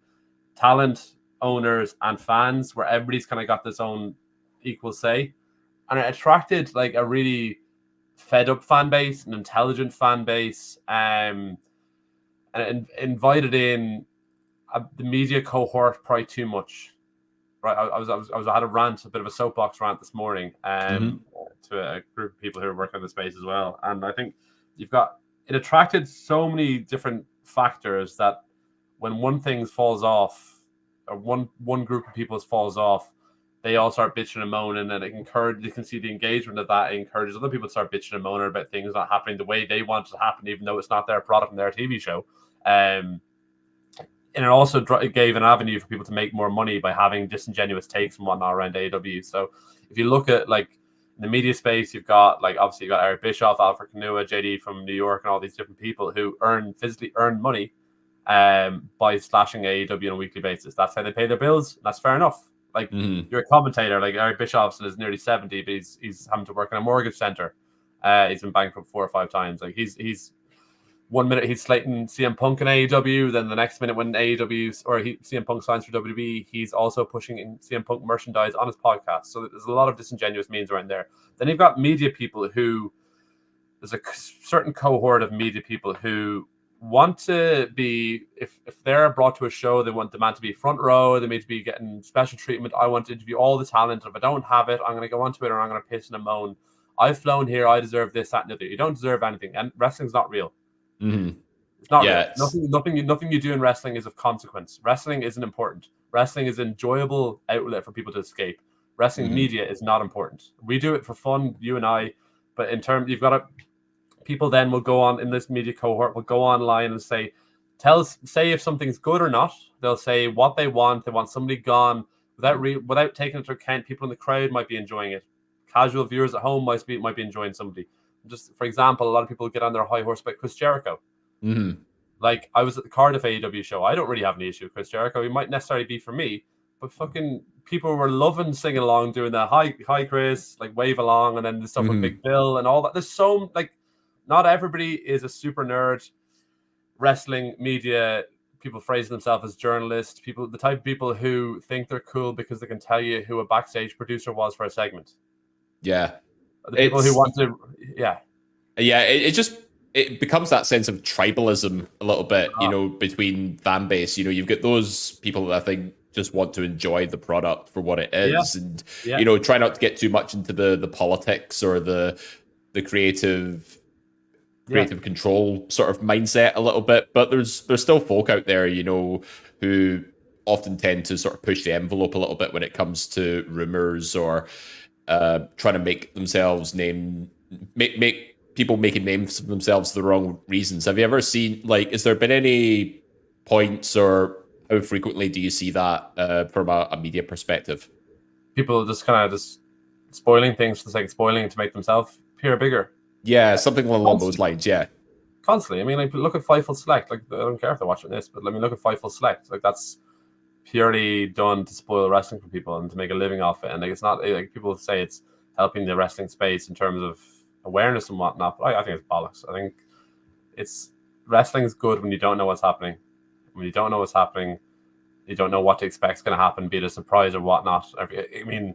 talent, owners, and fans, where everybody's kind of got this own equal say, and it attracted like a really fed up fan base, an intelligent fan base, and it invited in the media cohort probably too much. Right, I had a rant, a bit of a soapbox rant this morning, to a group of people who are working in the space as well, and I think it attracted so many different factors that when one thing falls off, or one group of people falls off, they all start bitching and moaning, and you can see the engagement of that. It encourages other people to start bitching and moaning about things not happening the way they want it to happen, even though it's not their product and their TV show. And it also gave an avenue for people to make more money by having disingenuous takes and whatnot around AEW. So if you look at like in the media space, you've got obviously you've got Eric Bischoff, Alfred Kanua, JD from New York, and all these different people who physically earn money by slashing AEW on a weekly basis. That's how they pay their bills. That's fair enough. Like you're a commentator, like Eric Bischoff is nearly 70, but he's having to work in a mortgage center. He's been bankrupt 4 or 5 times. Like he's 1 minute he's slating CM Punk in AEW, then the next minute when CM Punk signs for WWE, he's also pushing in CM Punk merchandise on his podcast. So there's a lot of disingenuous means around there. Then you've got media people there's a certain cohort of media people who want to be, if they're brought to a show, they demand to be front row, they need to be getting special treatment. I want to interview all the talent. If I don't have it, I'm going to go on Twitter and I'm going to piss and moan. I've flown here, I deserve this, that, and the other. You don't deserve anything, and wrestling's not real. It's not real. Nothing you do in wrestling is of consequence. Wrestling isn't important. Wrestling is an enjoyable outlet for people to escape. Wrestling media is not important. We do it for fun, you and I, but in terms, people then will go on in this media cohort, will go online and say if something's good or not. They'll say what they want. They want somebody gone without taking into account people in the crowd might be enjoying it. Casual viewers at home might be enjoying somebody. Just for example, a lot of people get on their high horse about Chris Jericho. Like I was at the Cardiff AEW show. I don't really have any issue with Chris Jericho. He might necessarily be for me, but fucking people were loving singing along, doing the hi Chris, like wave along, and then the stuff with Big Bill and all that. There's so like, not everybody is a super nerd. Wrestling media people phrase themselves as journalists. The type of people who think they're cool because they can tell you who a backstage producer was for a segment. Yeah, the people who want to, it becomes that sense of tribalism a little bit, between fan base. You've got those people that I think just want to enjoy the product for what it is, and try not to get too much into the politics or the creative control sort of mindset a little bit. But there's still folk out there, who often tend to sort of push the envelope a little bit when it comes to rumors or trying to make themselves make people making names for themselves for the wrong reasons. Have you ever seen, is there been any points, or how frequently do you see that from a media perspective? People just kind of just spoiling things for the sake of spoiling to make themselves appear bigger. Yeah, something along those lines, yeah. Constantly. I mean, like, look at Fightful Select. Like, I don't care if they're watching this, but let me look at Fightful Select. Like, that's purely done to spoil wrestling for people and to make a living off it. And like, it's not like people say it's helping the wrestling space in terms of awareness and whatnot, but I think it's bollocks. I think wrestling is good when you don't know what's happening. When you don't know what's happening, you don't know what to expect is going to happen, be it a surprise or whatnot. I mean,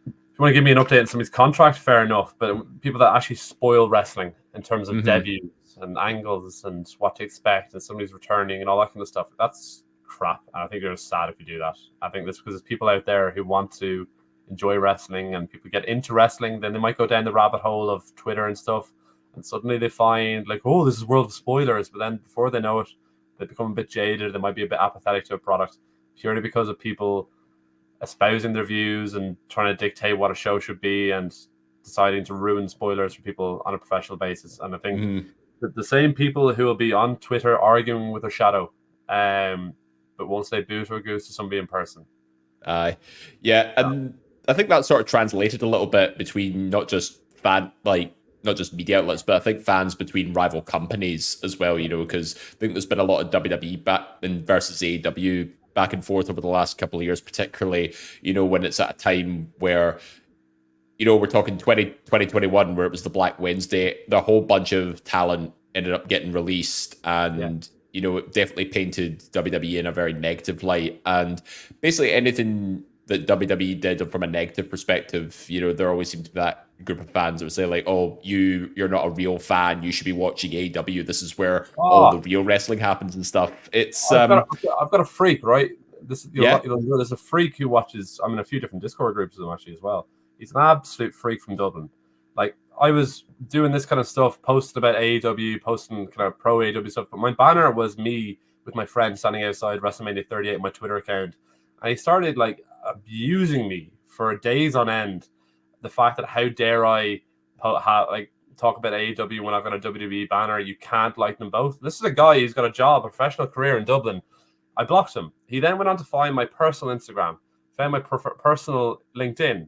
if you want to give me an update on somebody's contract, fair enough, but people that actually spoil wrestling in terms of debuts and angles and what to expect and somebody's returning and all that kind of stuff, that's crap. And I think you're sad if you do that. I think this because there's people out there who want to enjoy wrestling, and people get into wrestling, then they might go down the rabbit hole of Twitter and stuff, and suddenly they find like, oh, this is world of spoilers, but then before they know it, they become a bit jaded, they might be a bit apathetic to a product purely because of people espousing their views and trying to dictate what a show should be and deciding to ruin spoilers for people on a professional basis. And I think Mhm. that the same people who will be on Twitter arguing with their shadow, but won't say boo to a goose to somebody in person. Yeah, and I think that sort of translated a little bit between not just media outlets, but I think fans between rival companies as well. Because I think there's been a lot of WWE back and versus AEW back and forth over the last couple of years, particularly when it's at a time where we're talking 2021, where it was the Black Wednesday, the whole bunch of talent ended up getting released, and it definitely painted WWE in a very negative light. And basically anything that WWE did from a negative perspective, there always seemed to be that group of fans that would say like, "Oh, you're not a real fan. You should be watching AEW. This is where all the real wrestling happens and stuff." It's I've got a freak, right? Yeah. There's a freak who watches. I'm in a few different Discord groups with him actually as well. He's an absolute freak from Dublin. Like, I was doing this kind of stuff, posting about AEW, posting kind of pro AEW stuff, but my banner was me with my friend standing outside WrestleMania 38 on my Twitter account, and he started like abusing me for days on end. The fact that how dare I talk about AEW when I've got a WWE banner? You can't like them both. This is a guy who's got a job, a professional career in Dublin. I blocked him. He then went on to find my personal Instagram, found my personal LinkedIn,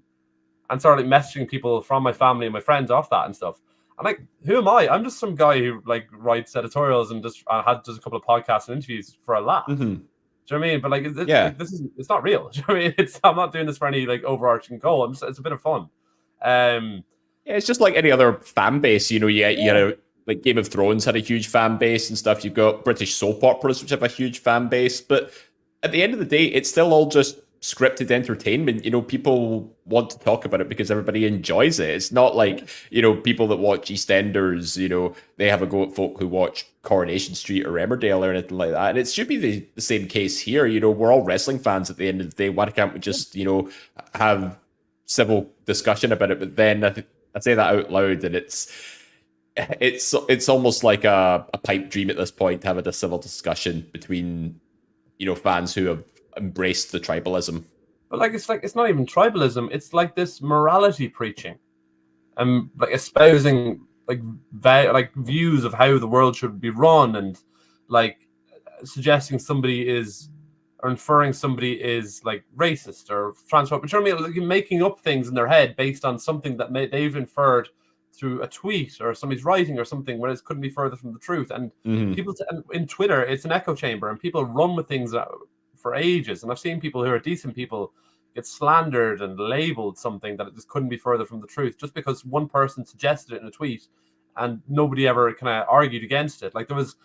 and started messaging people from my family and my friends off that and stuff. I'm like, who am I? I'm just some guy who like writes editorials and just does a couple of podcasts and interviews for a laugh. Mm-hmm. Do you know what I mean? But like, it's not real. Do you know what I mean? I'm not doing this for any like overarching goal. It's a bit of fun. Yeah, it's just like any other fan base. You know, like Game of Thrones had a huge fan base and stuff. You've got British soap operas, which have a huge fan base. But at the end of the day, it's still all just scripted entertainment. People want to talk about it because everybody enjoys it. It's not like, people that watch EastEnders, they have a go at folk who watch Coronation Street or Emmerdale or anything like that. And it should be the same case here. We're all wrestling fans at the end of the day. Why can't we just, have civil discussion about it? But then I say that out loud, and it's almost like a pipe dream at this point to have a civil discussion between fans who have embraced the tribalism. But it's not even tribalism. It's like this morality preaching, and like espousing like views of how the world should be run, and like suggesting somebody is or inferring somebody is like racist or transphobic. But you know what I mean? Like making up things in their head based on something that they've inferred through a tweet or somebody's writing or something, where it couldn't be further from the truth. And people in Twitter, it's an echo chamber, and people run with things for ages. And I've seen people who are decent people get slandered and labeled something that it just couldn't be further from the truth, just because one person suggested it in a tweet and nobody ever kind of argued against it. Like there was,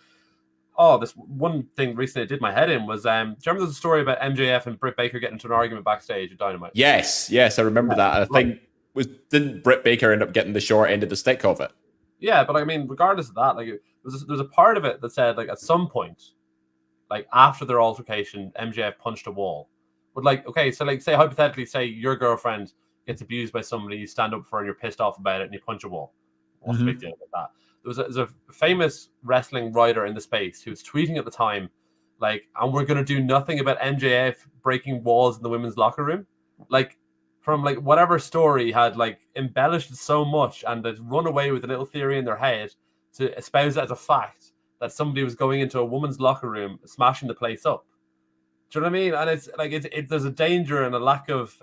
this one thing recently that did my head in was, do you remember there's a story about MJF and Britt Baker getting into an argument backstage at Dynamite? Yes, I remember that. I think didn't Britt Baker end up getting the short end of the stick of it? Yeah, but I mean, regardless of that, like there's a part of it that said like at some point, like after their altercation, MJF punched a wall. But like, okay, so like say hypothetically, say your girlfriend gets abused by somebody, you stand up for her and you're pissed off about it and you punch a wall. What's the big deal about that? There's a famous wrestling writer in the space who was tweeting at the time, like, and we're gonna do nothing about MJF breaking walls in the women's locker room. Like from like whatever story had like embellished it so much and had run away with a little theory in their head to espouse it as a fact that somebody was going into a woman's locker room, smashing the place up. Do you know what I mean? And it's like there's a danger and a lack of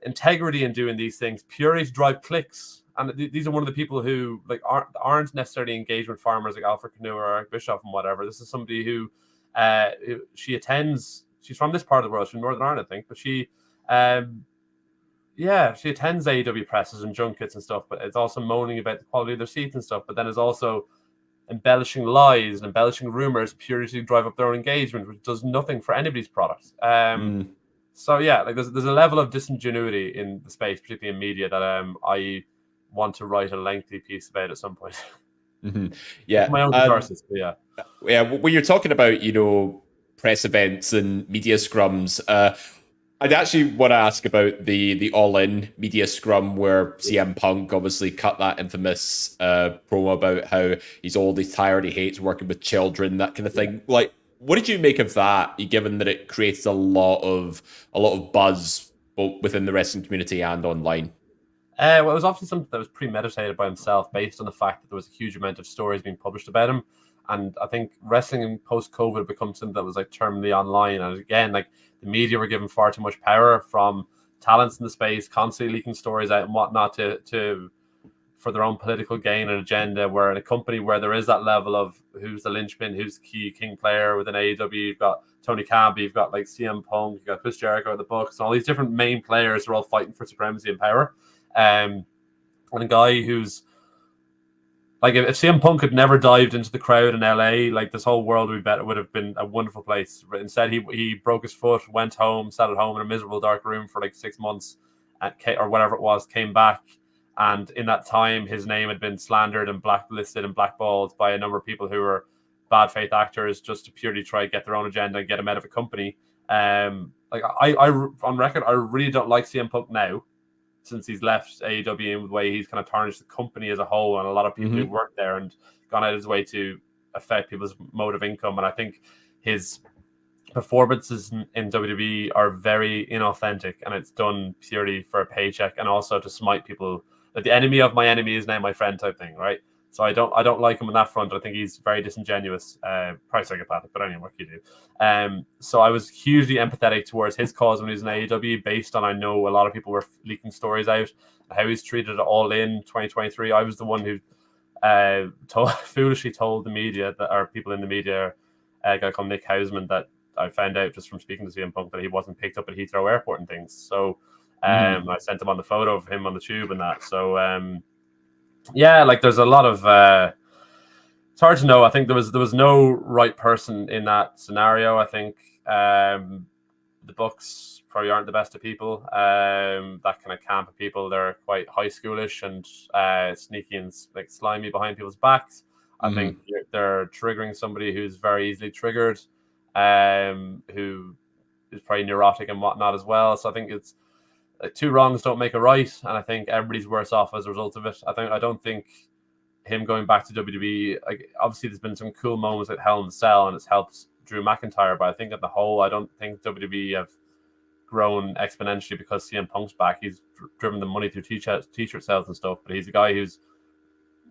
integrity in doing these things purely to drive clicks. And these are one of the people who like aren't necessarily engaged with farmers like Alfred Canoe or Eric Bischoff and whatever. This is somebody who she attends. She's from this part of the world. She's from Northern Ireland, I think, but she attends AEW presses and junkets and stuff. But it's also moaning about the quality of their seats and stuff. But then is also embellishing lies and embellishing rumors purely to drive up their own engagement, which does nothing for anybody's product. So yeah, like there's a level of disingenuity in the space, particularly in media, that I want to write a lengthy piece about at some point. Yeah, my own catharsis. But yeah. When you're talking about press events and media scrums, I'd actually want to ask about the All In media scrum where CM Punk obviously cut that infamous promo about how he's old, he's tired, he hates working with children, that kind of thing. Like, what did you make of that, given that it creates a lot of buzz both within the wrestling community and online? Well, it was obviously something that was premeditated by himself, based on the fact that there was a huge amount of stories being published about him. And I think wrestling in post-COVID become something that was like terminally online. And again, like the media were given far too much power from talents in the space, constantly leaking stories out and whatnot to for their own political gain and agenda. Where in a company where there is that level of who's the linchpin, who's the key king player within AEW, you've got Tony Khan, you've got like CM Punk, you've got Chris Jericho at the Bucks, and all these different main players are all fighting for supremacy and power. And a guy who's like, if CM Punk had never dived into the crowd in LA, like this whole world would have been a wonderful place. But instead, he broke his foot, went home, sat at home in a miserable dark room for like 6 months, or whatever it was, came back. And in that time, his name had been slandered and blacklisted and blackballed by a number of people who were bad faith actors just to purely try to get their own agenda and get him out of a company. Like I on record, I really don't like CM Punk now, since he's left AEW in the way he's kind of tarnished the company as a whole and a lot of people who work there and gone out of his way to affect people's mode of income. And I think his performances in WWE are very inauthentic, and it's done purely for a paycheck and also to smite people. Like, the enemy of my enemy is now my friend type thing, right? So I don't like him on that front. I think he's very disingenuous, probably psychopathic, but anyway, what can you do? So I was hugely empathetic towards his cause when he was in AEW, based on, I know a lot of people were leaking stories out, how he's treated it all in 2023. I was the one who foolishly told the media, that our people in the media, a guy called Nick Hausman, that I found out just from speaking to CM Punk that he wasn't picked up at Heathrow Airport and things. So I sent him on the photo of him on the tube and that. So yeah, like there's a lot of it's hard to know. I think there was no right person in that scenario. I think the Bucks probably aren't the best of people. That kind of camp of people, they're quite high schoolish and sneaky and like slimy behind people's backs. I think they're triggering somebody who's very easily triggered, who is probably neurotic and whatnot as well. So I think it's two wrongs don't make a right, and I think everybody's worse off as a result of it. I don't think him going back to WWE, like, obviously there's been some cool moments at Hell in a Cell and it's helped Drew McIntyre, but I think at the whole, I don't think WWE have grown exponentially because CM Punk's back. He's driven the money through t-shirt sales and stuff, but he's a guy who's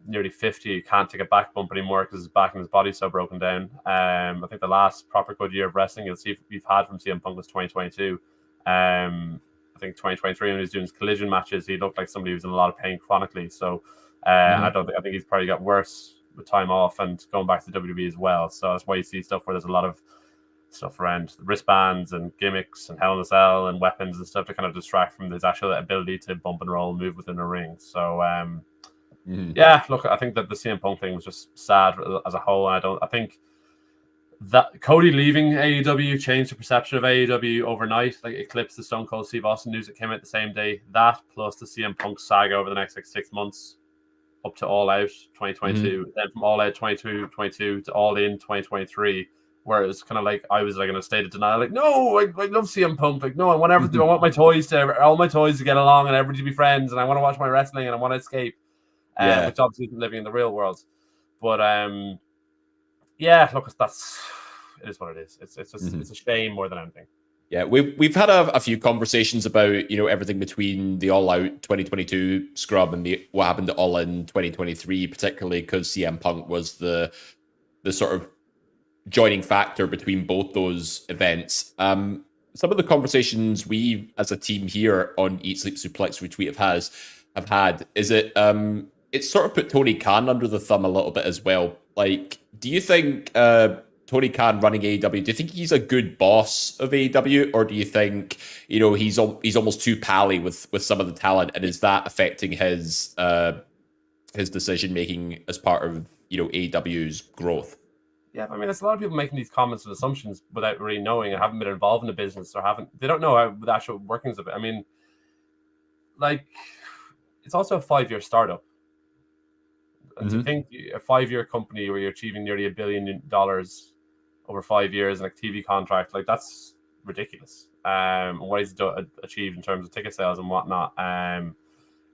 nearly 50. He can't take a back bump anymore because his back and his body's so broken down. I think the last proper good year of wrestling you'll see we've had from CM Punk was 2022. I think 2023, when he was doing his collision matches, he looked like somebody who was in a lot of pain chronically. So I think he's probably got worse with time off and going back to WWE as well. So that's why you see stuff where there's a lot of stuff around wristbands and gimmicks and Hell in a Cell and weapons and stuff to kind of distract from his actual ability to bump and roll and move within the ring. So yeah, look, I think that the CM Punk thing was just sad as a whole. And I think that Cody leaving AEW changed the perception of AEW overnight. Like, eclipsed the Stone Cold Steve Austin news that came out the same day. That plus the CM Punk saga over the next like 6 months up to All Out 2022, then from All Out 2022 to All In 2023, where it was kind of like I was like in a state of denial, like, no, I love CM Punk, like, no, I want everything, I want all my toys to get along and everybody to be friends, and I want to watch my wrestling and I want to escape, which obviously isn't living in the real world. But yeah, look, it is what it is. It's just it's a shame more than anything. Yeah, we've had a few conversations about, everything between the All Out 2022 scrub and what happened to All In 2023, particularly because CM Punk was the sort of joining factor between both those events. Some of the conversations we as a team here on Eat Sleep Suplex Retweet have had is it's sort of put Tony Khan under the thumb a little bit as well. Like, do you think Tony Khan running AEW, do you think he's a good boss of AEW, or do you think he's almost too pally with some of the talent, and is that affecting his decision making as part of AEW's growth? Yeah, I mean, there's a lot of people making these comments and assumptions without really knowing and haven't been involved in the business or they don't know how the actual workings of it. I mean, like, it's also a 5-year startup. And to think a 5-year company where you're achieving nearly $1 billion over 5 years and a TV contract, like, that's ridiculous. What he's achieved in terms of ticket sales and whatnot,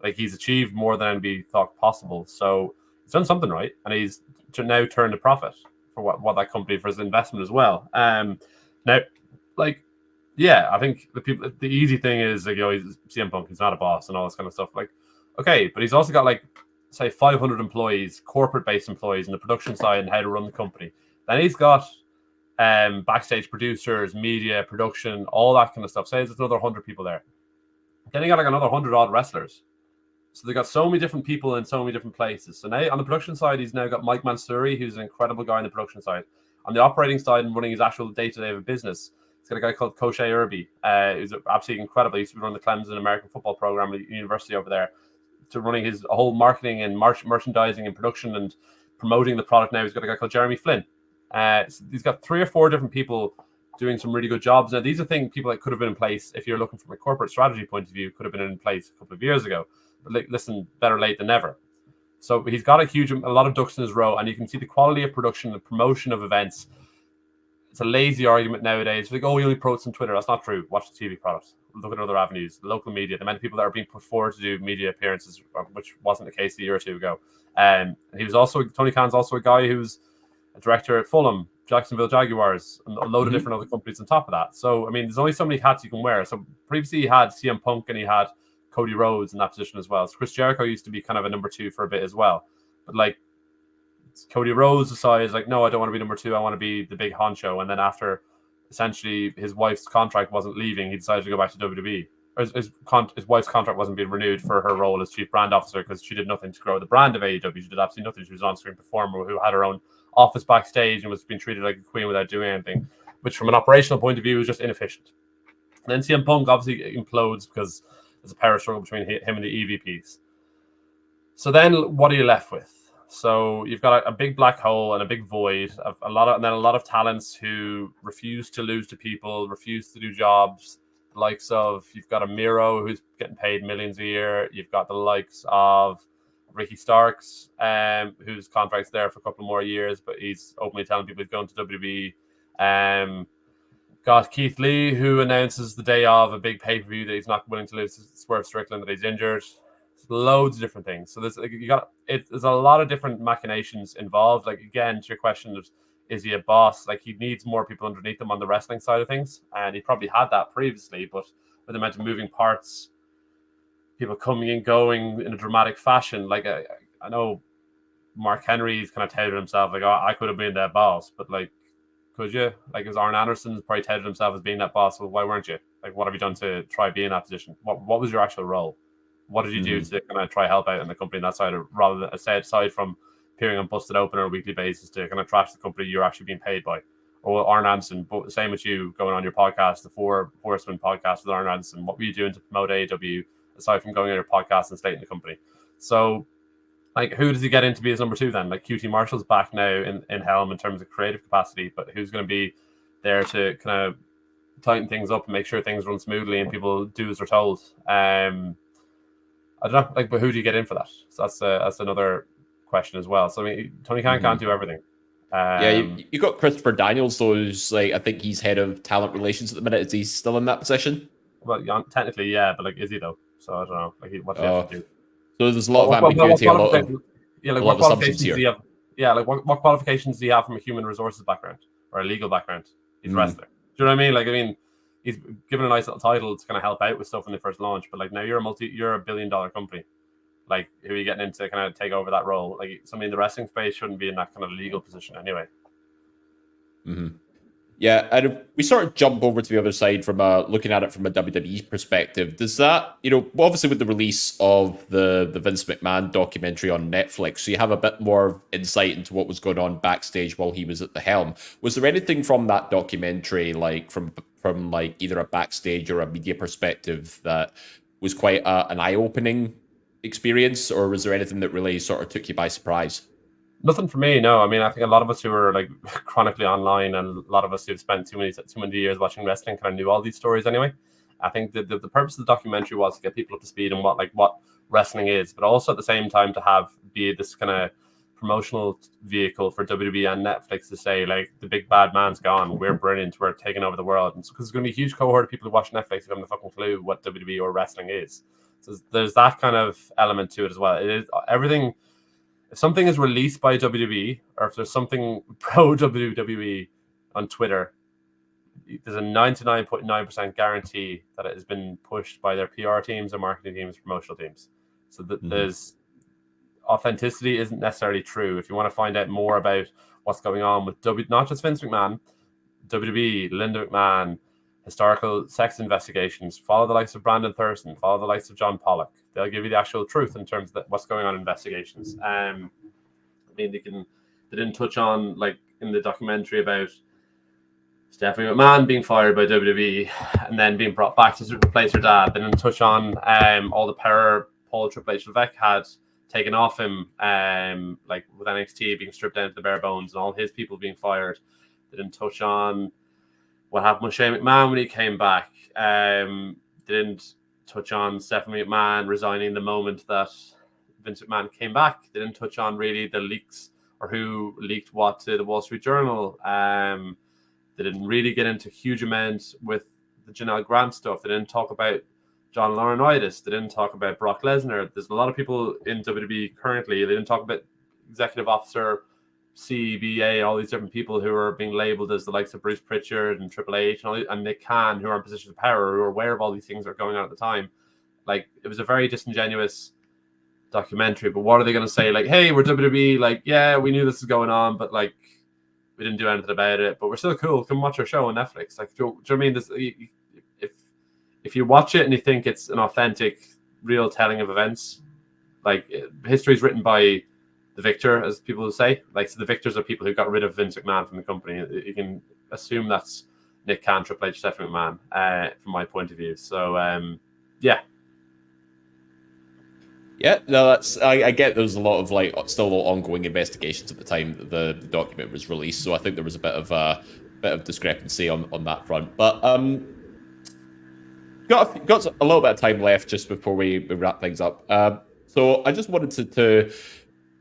like, he's achieved more than anybody thought possible. So he's done something right, and he's now turned a profit for what that company, for his investment as well. Now, like, yeah, I think the easy thing is, like, he's CM Punk, he's not a boss and all this kind of stuff. Like, Okay, but he's also got like, say, 500 employees, corporate-based employees in the production side and how to run the company. Then he's got backstage producers, media, production, all that kind of stuff. Say there's another 100 people there. Then he got like another 100 odd wrestlers. So they got so many different people in so many different places. So now on the production side, he's now got Mike Mansouri, who's an incredible guy on the production side. On the operating side and running his actual day-to-day of a business, he's got a guy called Koche Irby, who's absolutely incredible. He used to be running the Clemson American football program at the university over there, to running his whole marketing and merchandising and production and promoting the product now. He's got a guy called Jeremy Flynn. So he's got 3 or 4 different people doing some really good jobs. Now, these are people that could have been in place, if you're looking from a corporate strategy point of view, could have been in place a couple of years ago. But listen, better late than never. So he's got a lot of ducks in his row, and you can see the quality of production, the promotion of events. It's a lazy argument nowadays. It's like, oh, we only promote on Twitter. That's not true. Watch the TV product. Look at other avenues, the local media, the amount of people that are being put forward to do media appearances, which wasn't the case a year or two ago. And he was also, Tony Khan's also a guy who's a director at Fulham, Jacksonville Jaguars, and a load of different other companies on top of that. So, I mean, there's only so many hats you can wear. So previously he had CM Punk and he had Cody Rhodes in that position as well. So Chris Jericho used to be kind of a number 2 for a bit as well. But like Cody Rhodes decided, like, no, I don't want to be number 2. I want to be the big honcho. And then after essentially his wife's contract wasn't leaving, he decided to go back to WWE. Or his wife's contract wasn't being renewed for her role as chief brand officer because she did nothing to grow the brand of AEW. She did absolutely nothing. She was an on-screen performer who had her own office backstage and was being treated like a queen without doing anything, which from an operational point of view was just inefficient. And then CM Punk obviously implodes because there's a power struggle between him and the EVPs. So then what are you left with? So you've got a big black hole and a big void of a lot of talents who refuse to lose to people, refuse to do jobs. The likes of, you've got a Miro who's getting paid millions a year. You've got the likes of Ricky Starks, whose contract's there for a couple more years, but he's openly telling people he's going to WWE. Got Keith Lee, who announces the day of a big pay-per-view that he's not willing to lose to Swerve Strickland, that he's injured. Loads of different things. So there's a lot of different machinations involved. Like, again, to your question of, is he a boss? Like, he needs more people underneath him on the wrestling side of things, and he probably had that previously, but with the amount of moving parts, people coming and going in a dramatic fashion. Like, I know Mark Henry's kind of touted himself like, oh, I could have been that boss, but like, could you? Like, as Arn Anderson probably touted himself as being that boss, well, why weren't you? Like, what have you done to try be in that position? What was your actual role? What did you do to kind of try help out in the company on that side, rather than aside from appearing on Busted Open on a weekly basis to kind of trash the company you're actually being paid by? Or Arn Anderson, but same with you going on your podcast, the Four Horsemen podcast with Arn Anderson. What were you doing to promote AEW aside from going on your podcast and stating the company? So, like, who does he get in to be his number 2 then? Like, QT Marshall's back now in helm in terms of creative capacity, but who's going to be there to kind of tighten things up and make sure things run smoothly and people do as they're told? I don't know, like, but who do you get in for that? So that's another question as well. So, I mean, Tony Khan can't do everything. You got Christopher Daniels, though, who's like, I think he's head of talent relations at the minute. Is he still in that position? Well, technically, yeah, but like, is he though? So I don't know. Like, what does he have to do? So there's a lot of ambiguity, a lot of assumptions here. Do you have? Yeah, like what qualifications do you have from a human resources background or a legal background? He's a wrestler. Do you know what I mean? Like, he's given a nice little title to kind of help out with stuff when they first launch, but like, now you're a $1 billion company. Like, who are you getting in to kind of take over that role? Like, somebody in the wrestling space shouldn't be in that kind of legal position anyway. Yeah, and we sort of jump over to the other side from looking at it from a WWE perspective. Does that, obviously with the release of the Vince McMahon documentary on Netflix, so you have a bit more insight into what was going on backstage while he was at the helm. Was there anything from that documentary, like from like either a backstage or a media perspective, that was quite an eye-opening experience, or was there anything that really sort of took you by surprise? Nothing for me, no. I mean, I think a lot of us who are like chronically online, and a lot of us who've spent too many years watching wrestling, kind of knew all these stories anyway. I think the purpose of the documentary was to get people up to speed on what wrestling is, but also at the same time to be this kind of promotional vehicle for WWE and Netflix to say, like, the big bad man's gone, we're brilliant, we're taking over the world. And because there's going to be a huge cohort of people who watch Netflix who haven't a fucking clue what WWE or wrestling is. So there's that kind of element to it as well. It is everything. If something is released by WWE, or if there's something pro WWE on Twitter, there's a 99.9% guarantee that it has been pushed by their PR teams and marketing teams, promotional teams. So that there's authenticity isn't necessarily true. If you want to find out more about what's going on with not just Vince McMahon, WWE, Linda McMahon, historical sex investigations, follow the likes of Brandon Thurston, follow the likes of John Pollock. They'll give you the actual truth in terms of what's going on in investigations. I mean, they didn't touch on, like in the documentary, about Stephanie McMahon being fired by WWE and then being brought back to replace her dad. They didn't touch on all the power Paul Triple H Levesque had taken off him, like with NXT being stripped down to the bare bones and all his people being fired. They didn't touch on what happened with Shane McMahon when he came back. They didn't touch on Stephanie McMahon resigning the moment that Vince McMahon came back. They didn't touch on really the leaks or who leaked what to the Wall Street Journal. They didn't really get into huge amounts with the Janelle Grant stuff. They didn't talk about John Laurinaitis. They didn't talk about Brock Lesnar. There's a lot of people in WWE currently. They didn't talk about executive officer, CBA, all these different people who are being labeled as the likes of Bruce Pritchard and Triple H and Nick Khan, who are in positions of power, who are aware of all these things that are going on at the time. Like, it was a very disingenuous documentary. But what are they going to say? Like, hey, we're WWE. Like, yeah, we knew this was going on, but like, we didn't do anything about it. But we're still cool. Come watch our show on Netflix. Like, do you know what I mean? This, if you watch it and you think it's an authentic, real telling of events, like, history is written by the victor, as people will say. Like, so the victors are people who got rid of Vince McMahon from the company. You can assume that's Nick Khan, Triple H, Stephanie McMahon, from my point of view. So, yeah. Yeah, no, that's I get there's a lot of like still a lot of ongoing investigations at the time that the document was released, so I think there was a bit of discrepancy on that front. But got a little bit of time left just before we wrap things up. So I just wanted to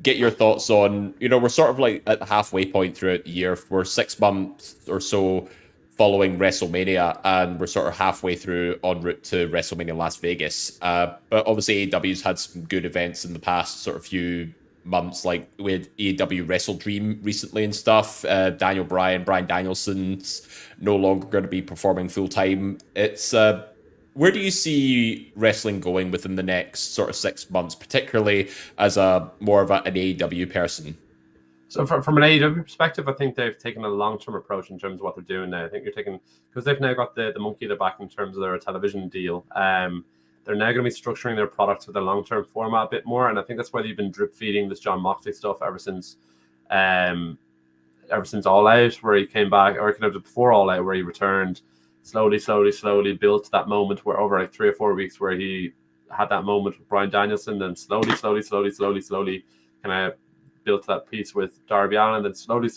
get your thoughts on, we're sort of like at the halfway point throughout the year. We're 6 months or so following WrestleMania, and we're sort of halfway through en route to WrestleMania Las Vegas. But obviously AEW's had some good events in the past sort of few months, like with AEW Wrestle Dream recently and stuff. Daniel Bryan, Bryan Danielson's no longer going to be performing full time. It's where do you see wrestling going within the next sort of 6 months, particularly as a more of an AEW person? So from an AEW perspective, I think they've taken a long-term approach in terms of what they're doing now. I think because they've now got the monkey in the back in terms of their television deal. They're now going to be structuring their products with a long-term format a bit more, and I think that's why they've been drip feeding this Jon Moxley stuff ever since All Out, where he came back, or kind of before All Out, where he returned. Slowly built that moment where over like 3 or 4 weeks where he had that moment with Bryan Danielson, then slowly kind of built that piece with Darby Allin, then slowly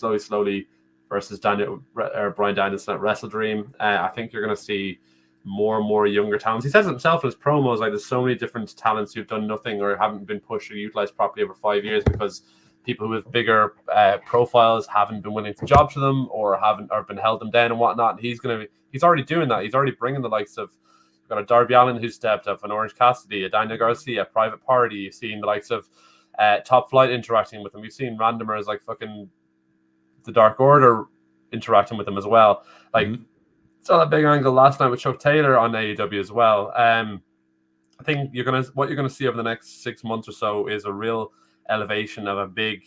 versus Bryan Danielson at Wrestle Dream. I think you're going to see more and more younger talents. He says it himself in his promos, like there's so many different talents who've done nothing or haven't been pushed or utilized properly over 5 years because people with bigger profiles haven't been willing to job to them or been held them down and whatnot. And he's already doing that. He's already bringing the likes of, you've got a Darby Allin who stepped up, an Orange Cassidy, a Daniel Garcia, a Private Party. You've seen the likes of Top Flight interacting with him. You've seen randomers like fucking the Dark Order interacting with him as well. Like, saw that big angle last night with Chuck Taylor on AEW as well. I think what you're gonna see over the next 6 months or so is a real elevation of a big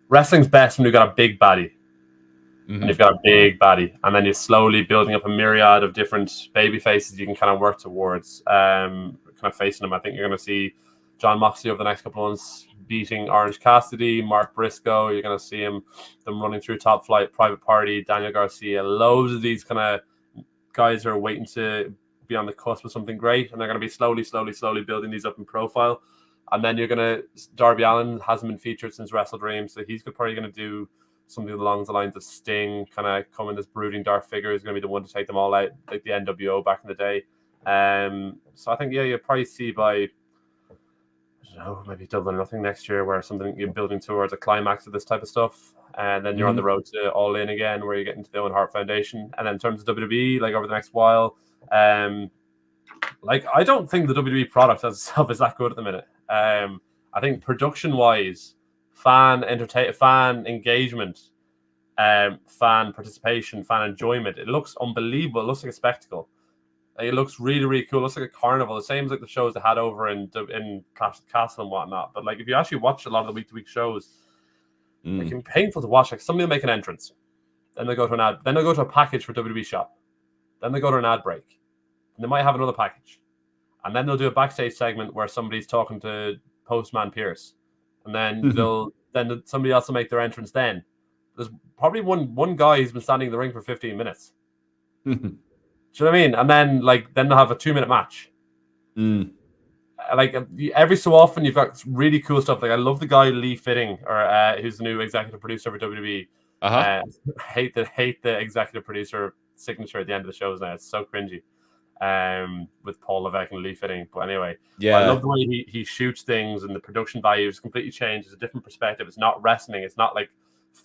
wrestling's best when you've got a big baddie. And you've got a big baddie, and then you're slowly building up a myriad of different baby faces you can kind of work towards kind of facing them. I think you're going to see Jon Moxley over the next couple of months beating Orange Cassidy, Mark Briscoe. You're going to see them running through Top Flight, Private Party, Daniel Garcia. Loads of these kind of guys are waiting to be on the cusp of something great, and they're going to be slowly building these up in profile. And then Darby Allin hasn't been featured since Wrestle Dream, so he's probably going to do something along the lines of Sting, kind of come in this brooding dark figure who's going to be the one to take them all out, like the NWO back in the day. So I think, you'll probably see by, I don't know, maybe Double or Nothing next year, where something you're building towards a climax of this type of stuff. And then you're on the road to All In again, where you get into the Owen Hart Foundation. And then in terms of WWE, like over the next while, like I don't think the WWE product as itself is that good at the minute. I think production-wise, fan engagement, fan participation, fan enjoyment, it looks unbelievable. It looks like a spectacle. Like, it looks really, really cool. It looks like a carnival. The same as like the shows they had over in Clash of the Castle and whatnot. But like if you actually watch a lot of the week-to-week shows, it can be painful to watch. Like somebody will make an entrance, then they go to an ad, then they'll go to a package for WWE shop, then they go to an ad break, and they might have another package, and then they'll do a backstage segment where somebody's talking to Postman Pierce, and then somebody else will make their entrance. Then there's probably one guy who's been standing in the ring for 15 minutes. Do you know what I mean? And then they'll have a 2-minute match. Like every so often, you've got really cool stuff. Like I love the guy Lee Fitting, or who's the new executive producer for WWE. Hate the executive producer signature at the end of the shows now. It's so cringy. With Paul Levesque and Lee Fitting. But anyway, I love the way he shoots things, and the production value is completely changed. It's a different perspective. It's not wrestling. It's not like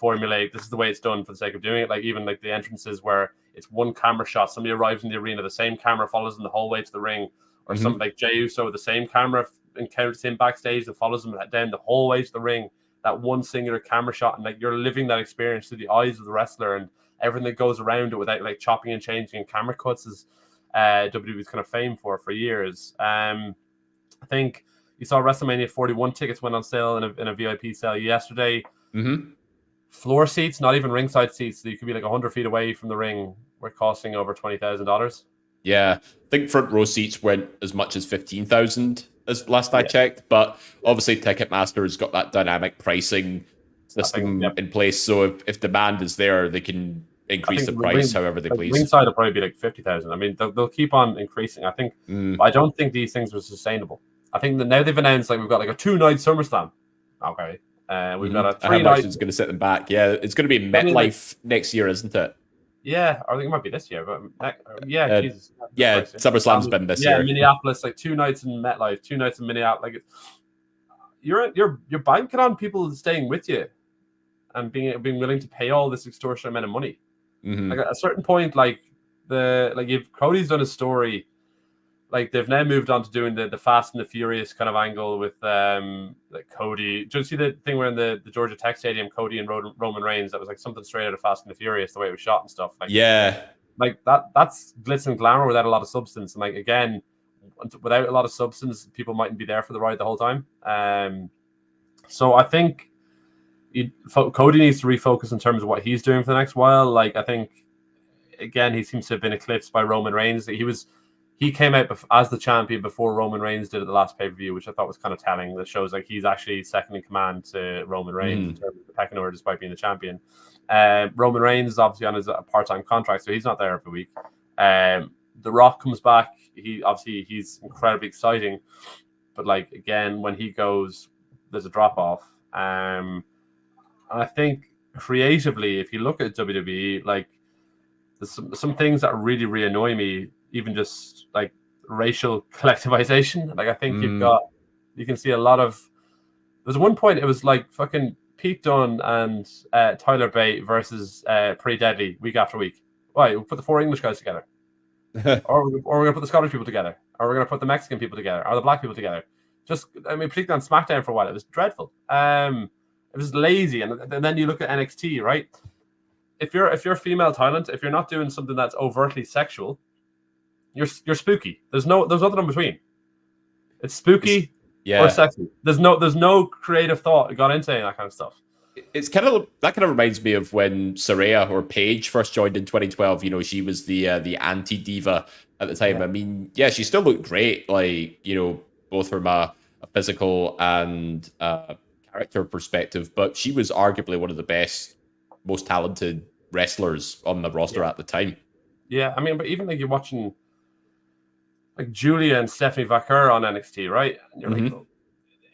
formulaic. This is the way it's done for the sake of doing it. Like even like the entrances where it's one camera shot. Somebody arrives in the arena, the same camera follows them the whole way to the ring, or something like Jey Uso, the same camera encounters him backstage and follows him down the whole way to the ring. That one singular camera shot, and like you're living that experience through the eyes of the wrestler, and everything that goes around it without like chopping and changing and camera cuts is WWE's kind of famed for years. I think you saw WrestleMania 41 tickets went on sale in a VIP sale yesterday. Floor seats, not even ringside seats, so you could be like 100 feet away from the ring, were costing over $20,000. Yeah, I think front row seats went as much as 15,000 as last I checked, but obviously Ticketmaster has got that dynamic pricing system in place, so if demand is there, they can increase the price however they please. Ringside will probably be like 50,000. I mean, they'll keep on increasing. I think, but I don't think these things are sustainable. I think that now they've announced like we've got like a 2-night SummerSlam. Okay, we've got a 3-night. How much is going to set them back? Yeah, it's going to be MetLife next year, isn't it? Yeah, I think it might be this year, but Jesus. Yeah, SummerSlam's been this year. Yeah, Minneapolis, like 2 nights in MetLife, 2 nights in Minneapolis. Like you're banking on people staying with you and being willing to pay all this extortionate amount of money. Like at a certain point, if Cody's done a story, like they've now moved on to doing the Fast and the Furious kind of angle with like Cody. Did you see the thing where in the Georgia Tech Stadium, Cody and Roman Reigns? That was like something straight out of Fast and the Furious, the way it was shot and stuff. Like, like that's glitz and glamour without a lot of substance. And like again, without a lot of substance, people mightn't be there for the ride the whole time. So I think Cody needs to refocus in terms of what he's doing for the next while. Like I think again, he seems to have been eclipsed by Roman Reigns. He came out as the champion before Roman Reigns did at the last pay-per-view, which I thought was kind of telling. That shows like he's actually second in command to Roman Reigns in terms of the pecking order, despite being the champion. Roman Reigns is obviously on his part-time contract, so he's not there every week. The Rock comes back. He's incredibly exciting, but like again, when he goes, there's a drop-off. And I think creatively, if you look at WWE, like there's some things that really, really annoy me. Even just like racial collectivization. Like I think you can see a lot of. There's one point it was like fucking Pete Dunne and Tyler Bate versus Pretty Deadly week after week. Why? We'll put the 4 English guys together, or we're gonna put the Scottish people together, or we're gonna put the Mexican people together, or the black people together. Particularly on SmackDown for a while, it was dreadful. It was lazy, and then you look at NXT, right? If you're female talent, if you're not doing something that's overtly sexual, you're spooky. There's nothing in between. It's spooky or sexy. There's no creative thought got into any of that kind of stuff. It's kind of reminds me of when Saraya or Paige first joined in 2012. You know, she was the anti diva at the time. I mean, she still looked great. Like, you know, both from a physical and character perspective, but she was arguably one of the best, most talented wrestlers on the roster at the time. Yeah, I mean, but even like you're watching like Julia and Stephanie Vaquer on NXT, right? And you're like,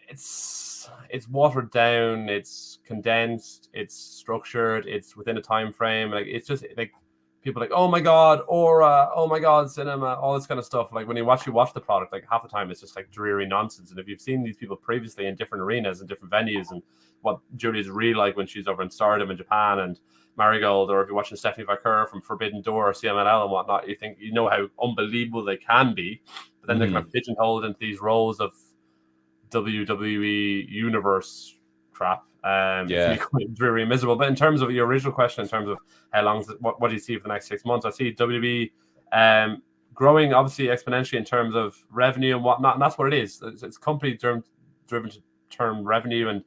it's watered down, it's condensed, it's structured, it's within a time frame. Like it's just like people are like, oh my god, Aura, oh my god, cinema, all this kind of stuff. Like when you watch the product, like half the time it's just like dreary nonsense. And if you've seen these people previously in different arenas and different venues, and what Julia's really like when she's over in Stardom in Japan and Marigold, or if you're watching Stephanie Vaquer from Forbidden Door or CMLL and whatnot, you know how unbelievable they can be, but then they're kind of pigeonholed into these roles of WWE universe crap. It's quite dreary and miserable. But in terms of your original question, in terms of how long what do you see for the next 6 months, I see WWE growing obviously exponentially in terms of revenue and whatnot, and that's what it is. It's company driven to turn revenue, and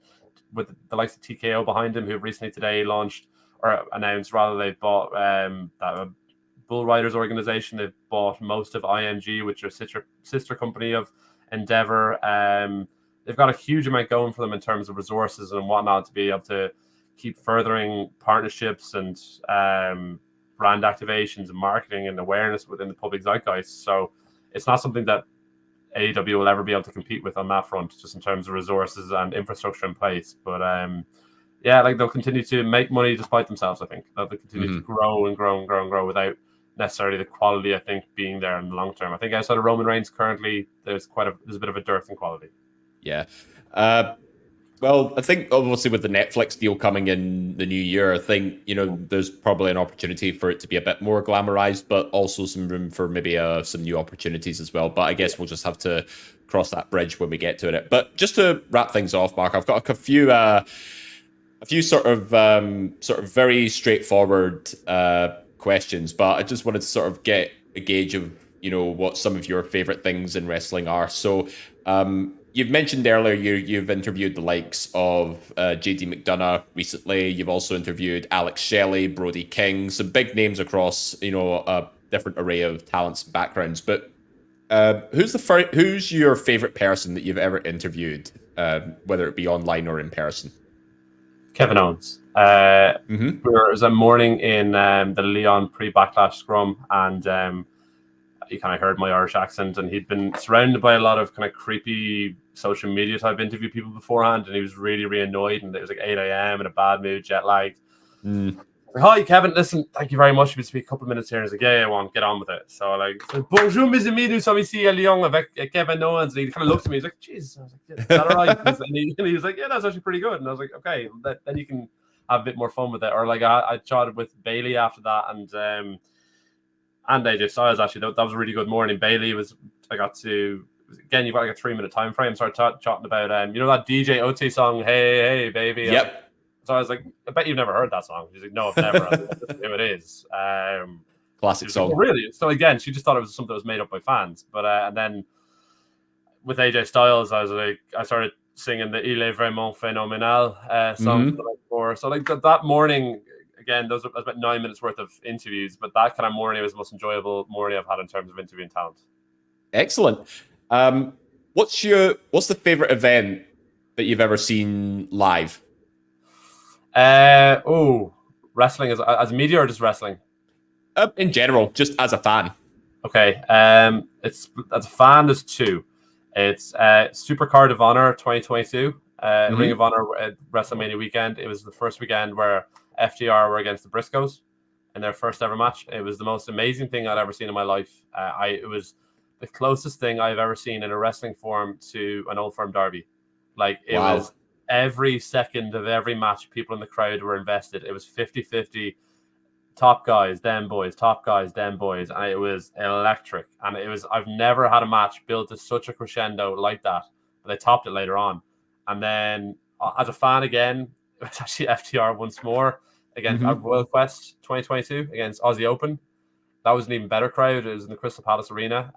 with the likes of TKO behind him, who recently today launched or announced rather they've bought that Bull Riders organization. They've bought most of IMG, which are sister company of Endeavor. They've got a huge amount going for them in terms of resources and whatnot to be able to keep furthering partnerships and brand activations and marketing and awareness within the public zeitgeist. So it's not something that AEW will ever be able to compete with on that front, just in terms of resources and infrastructure in place. But yeah, like they'll continue to make money despite themselves. I think they'll continue to grow and grow and grow and grow without necessarily the quality, I think, being there in the long term. I think outside of Roman Reigns currently, there's a bit of a dearth in quality. Yeah. Well, I think obviously with the Netflix deal coming in the new year, I think, there's probably an opportunity for it to be a bit more glamorized, but also some room for maybe some new opportunities as well. But I guess we'll just have to cross that bridge when we get to it. But just to wrap things off, Mark, I've got a few sort of very straightforward questions, but I just wanted to sort of get a gauge of, what some of your favorite things in wrestling are. So, you've mentioned earlier you've interviewed the likes of JD McDonough recently. You've also interviewed Alex Shelley, Brody King, some big names across a different array of talents and backgrounds. But who's your favorite person that you've ever interviewed, whether it be online or in person? Kevin Owens. There was a morning in the Leon pre-backlash scrum, and he kind of heard my Irish accent, and he'd been surrounded by a lot of kind of creepy social media type interview people beforehand, and he was really, really annoyed, and it was like 8 a.m. in a bad mood, jet lagged. Hi, Kevin, listen, thank you very much. We'll speak a couple of minutes here. And he's like, yeah, I want, get on with it. So bonjour, mes amis, nous sommes ici à Lyon avec Kevin Owens. And he kind of looked at me, he's like, Jesus. I was like, yeah, is that all right? And he was like, yeah, that's actually pretty good. And I was like, okay, then you can have a bit more fun with it. Or like I chatted with Bailey after that, and AJ Styles, actually, that was a really good morning. Bailey you've got like a 3-minute time frame. Started chatting about that DJ OT song, Hey Baby. Yep. So I was like, I bet you've never heard that song. She's like, no, I've never. I was like, this is who it is. Classic song. Like, oh, really? So again, she just thought it was something that was made up by fans. But and then with AJ Styles, I started singing the Il est vraiment phénoménal song for the night before. So like that morning, again, that was about 9 minutes worth of interviews, but that kind of morning was the most enjoyable morning I've had in terms of interviewing talent. Excellent. What's the favorite event that you've ever seen live? Wrestling as a media or just wrestling? In general, just as a fan. Okay. It's as a fan, there's two. It's Supercard of Honor 2022, Ring of Honor WrestleMania weekend. It was the first weekend where FTR were against the Briscoes in their first ever match. It was the most amazing thing I'd ever seen in my life. It was the closest thing I've ever seen in a wrestling form to an Old Firm derby. Like it was every second of every match, people in the crowd were invested. It was 50-50. Top guys, them boys, top guys, them boys. And it was electric. And I've never had a match built to such a crescendo like that. But they topped it later on. And then as a fan again, it was actually FTR once more against Royal Quest 2022 against Aussie Open. That was an even better crowd. It was in the Crystal Palace Arena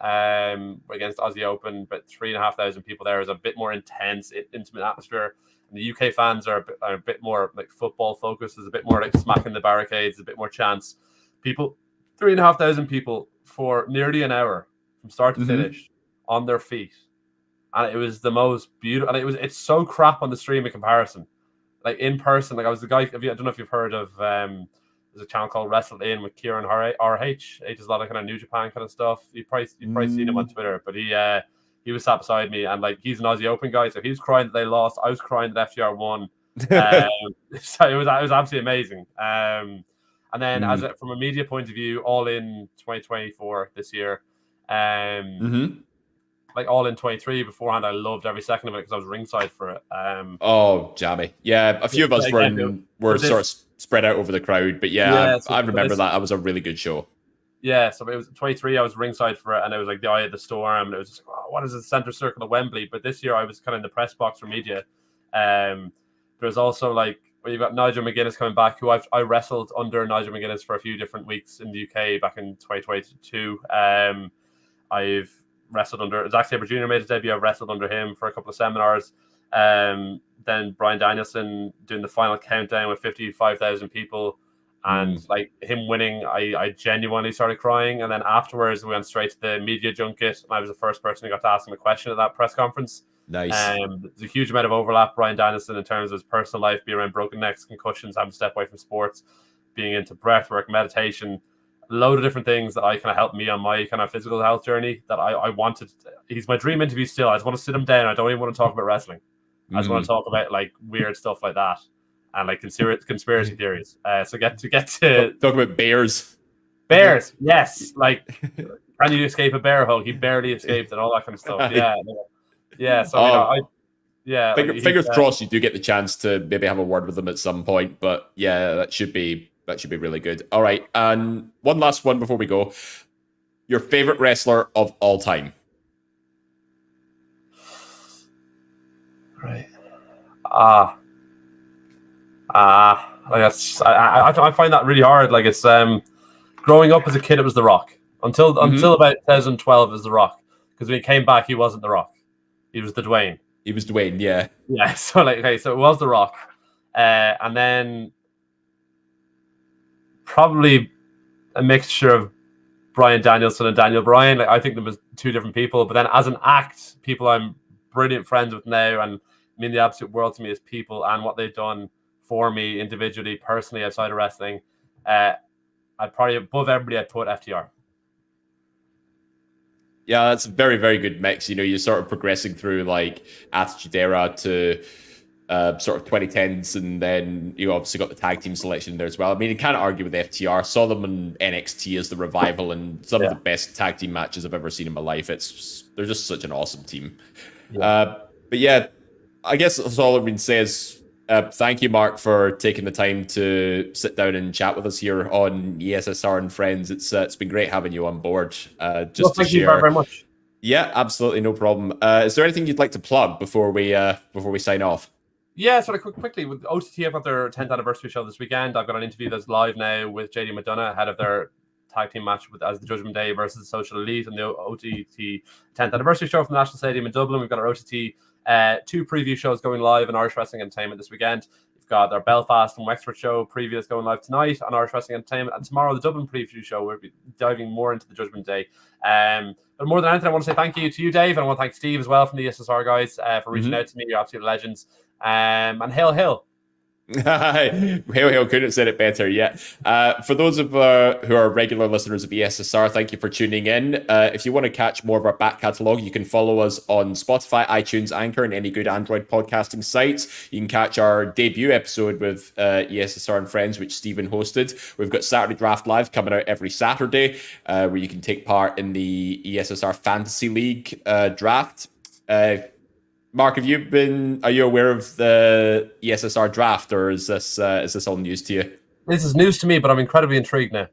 against Aussie Open, but 3,500 people there. It was a bit more intense, intimate atmosphere. And the UK fans are a bit more like football focused. There's a bit more like smacking the barricades, a bit more chants. People, 3,500 people for nearly an hour from start to finish on their feet. And it was the most beautiful. And it's so crap on the stream in comparison. Like in person, like I was the guy. I don't know if you've heard of. There's a channel called Wrestle In with Kieran RH. He does a lot of kind of New Japan kind of stuff. You've probably seen him on Twitter, but he was sat beside me, and like he's an Aussie Open guy, so he was crying that they lost. I was crying that FTR won. So it was absolutely amazing. And then from a media point of view, All In 2024 this year. Like All In 23 beforehand, I loved every second of it because I was ringside for it. Jammy. Yeah, a few of us were sort of spread out over the crowd, but I remember that. That was a really good show. Yeah, so it was 23. I was ringside for it, and it was like the eye of the storm. And it was just, what is the center circle of Wembley? But this year I was kind of in the press box for media. There's also like you've got Nigel McGuinness coming back, who I wrestled under Nigel McGuinness for a few different weeks in the UK back in 2022. I've wrestled under Zack Sabre Jr. made his debut. I've wrestled under him for a couple of seminars. Then Bryan Danielson doing the final countdown with 55,000 people. And like him winning, I genuinely started crying. And then afterwards, we went straight to the media junket. And I was the first person who got to ask him a question at that press conference. Nice. There's a huge amount of overlap. Bryan Danielson, in terms of his personal life, being around broken necks, concussions, having to step away from sports, being into breath work, meditation, a load of different things that I kind of helped me on my kind of physical health journey that I wanted. He's my dream interview still. I just want to sit him down. I don't even want to talk about wrestling. I just want to talk about like weird stuff like that. And like conspiracy theories. So get to talk about bears. Bears, yes. Like, can you escape a bear hug? He barely escaped and all that kind of stuff. Yeah. So fingers crossed you do get the chance to maybe have a word with them at some point. But yeah, that should be really good. All right, and one last one before we go. Your favorite wrestler of all time? Right. I find that really hard. Like, it's growing up as a kid, it was The Rock until about 2012. It was The Rock, because when he came back, he wasn't The Rock. He was the Dwayne. He was Dwayne, yeah. Yeah. So like, okay, so it was The Rock, and then probably a mixture of Bryan Danielson and Daniel Bryan. Like, I think there was two different people, but then as an act, people I'm brilliant friends with now and mean the absolute world to me as people and what they've done for me individually, personally, outside of wrestling. I'd probably, above everybody, I'd put FTR. Yeah, that's a very, very good mix. You know, you're sort of progressing through like Attitude Era to sort of 2010s, and then you obviously got the tag team selection there as well. I mean, you can't argue with FTR. Saw them in NXT as the Revival, and some of the best tag team matches I've ever seen in my life. They're just such an awesome team. Yeah. But yeah, I guess that's all I can say is thank you, Mark, for taking the time to sit down and chat with us here on ESSR and Friends. It's been great having you on board. Just to thank share. you very much. Yeah, absolutely, no problem. Is there anything you'd like to plug before we sign off? Yeah, sort of quickly, with OTT, I've got their 10th anniversary show this weekend. I've got an interview that's live now with JD McDonough ahead of their tag team match as the Judgment Day versus the Social Elite, and the OTT 10th anniversary show from the National Stadium in Dublin. We've got our OTT 2 preview shows going live in Irish Wrestling Entertainment this weekend. We've got our Belfast and Wexford show preview that's going live tonight on Irish Wrestling Entertainment, and tomorrow the Dublin preview show. We'll be diving more into the Judgment Day. But more than anything, I want to say thank you to you, Dave, and I want to thank Steve as well from the ESSR guys for reaching out to me. You're absolute legends. And hail, hail. Hail, hail, couldn't have said it better yet. For those of who are regular listeners of ESSR, thank you for tuning in. If you want to catch more of our back catalogue, you can follow us on Spotify, iTunes, Anchor, and any good Android podcasting sites. You can catch our debut episode with ESSR and Friends, which Stephen hosted. We've got Saturday Draft Live coming out every Saturday, where you can take part in the ESSR Fantasy League draft. Mark, are you aware of the ESSR draft, or is this all news to you? This is news to me, but I'm incredibly intrigued now.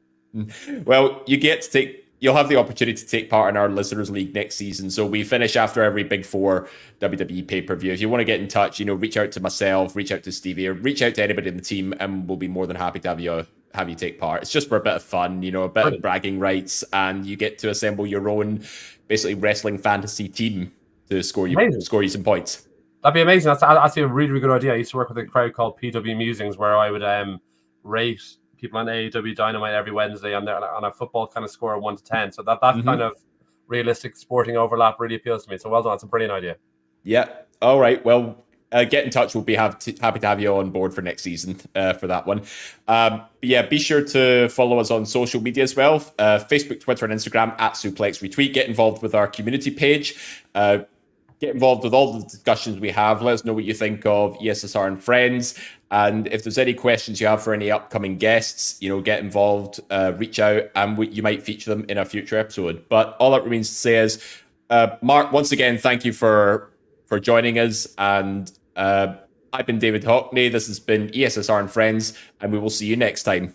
Well, you'll have the opportunity to take part in our Listeners League next season. So we finish after every Big Four WWE pay-per-view. If you want to get in touch, reach out to myself, reach out to Stevie, or reach out to anybody in the team, and we'll be more than happy to have you take part. It's just for a bit of fun, a bit of bragging rights, and you get to assemble your own, basically, wrestling fantasy team to score you some points. That'd be amazing. That's actually a really, really good idea. I used to work with a crowd called PW Musings, where I would rate people on AEW Dynamite every Wednesday on a football kind of score of 1 to 10. So that kind of realistic sporting overlap really appeals to me. So well done. It's a brilliant idea. Yeah. All right. Well, get in touch. We'll be happy to have you on board for next season for that one. Be sure to follow us on social media as well. Facebook, Twitter, and Instagram @Suplex Retweet. Get involved with our community page. Get involved with all the discussions we have. Let us know what you think of ESSR and Friends. And if there's any questions you have for any upcoming guests, get involved, reach out, and you might feature them in a future episode. But all that remains to say is, Mark, once again, thank you for joining us. And I've been David Haughney. This has been ESSR and Friends, and we will see you next time.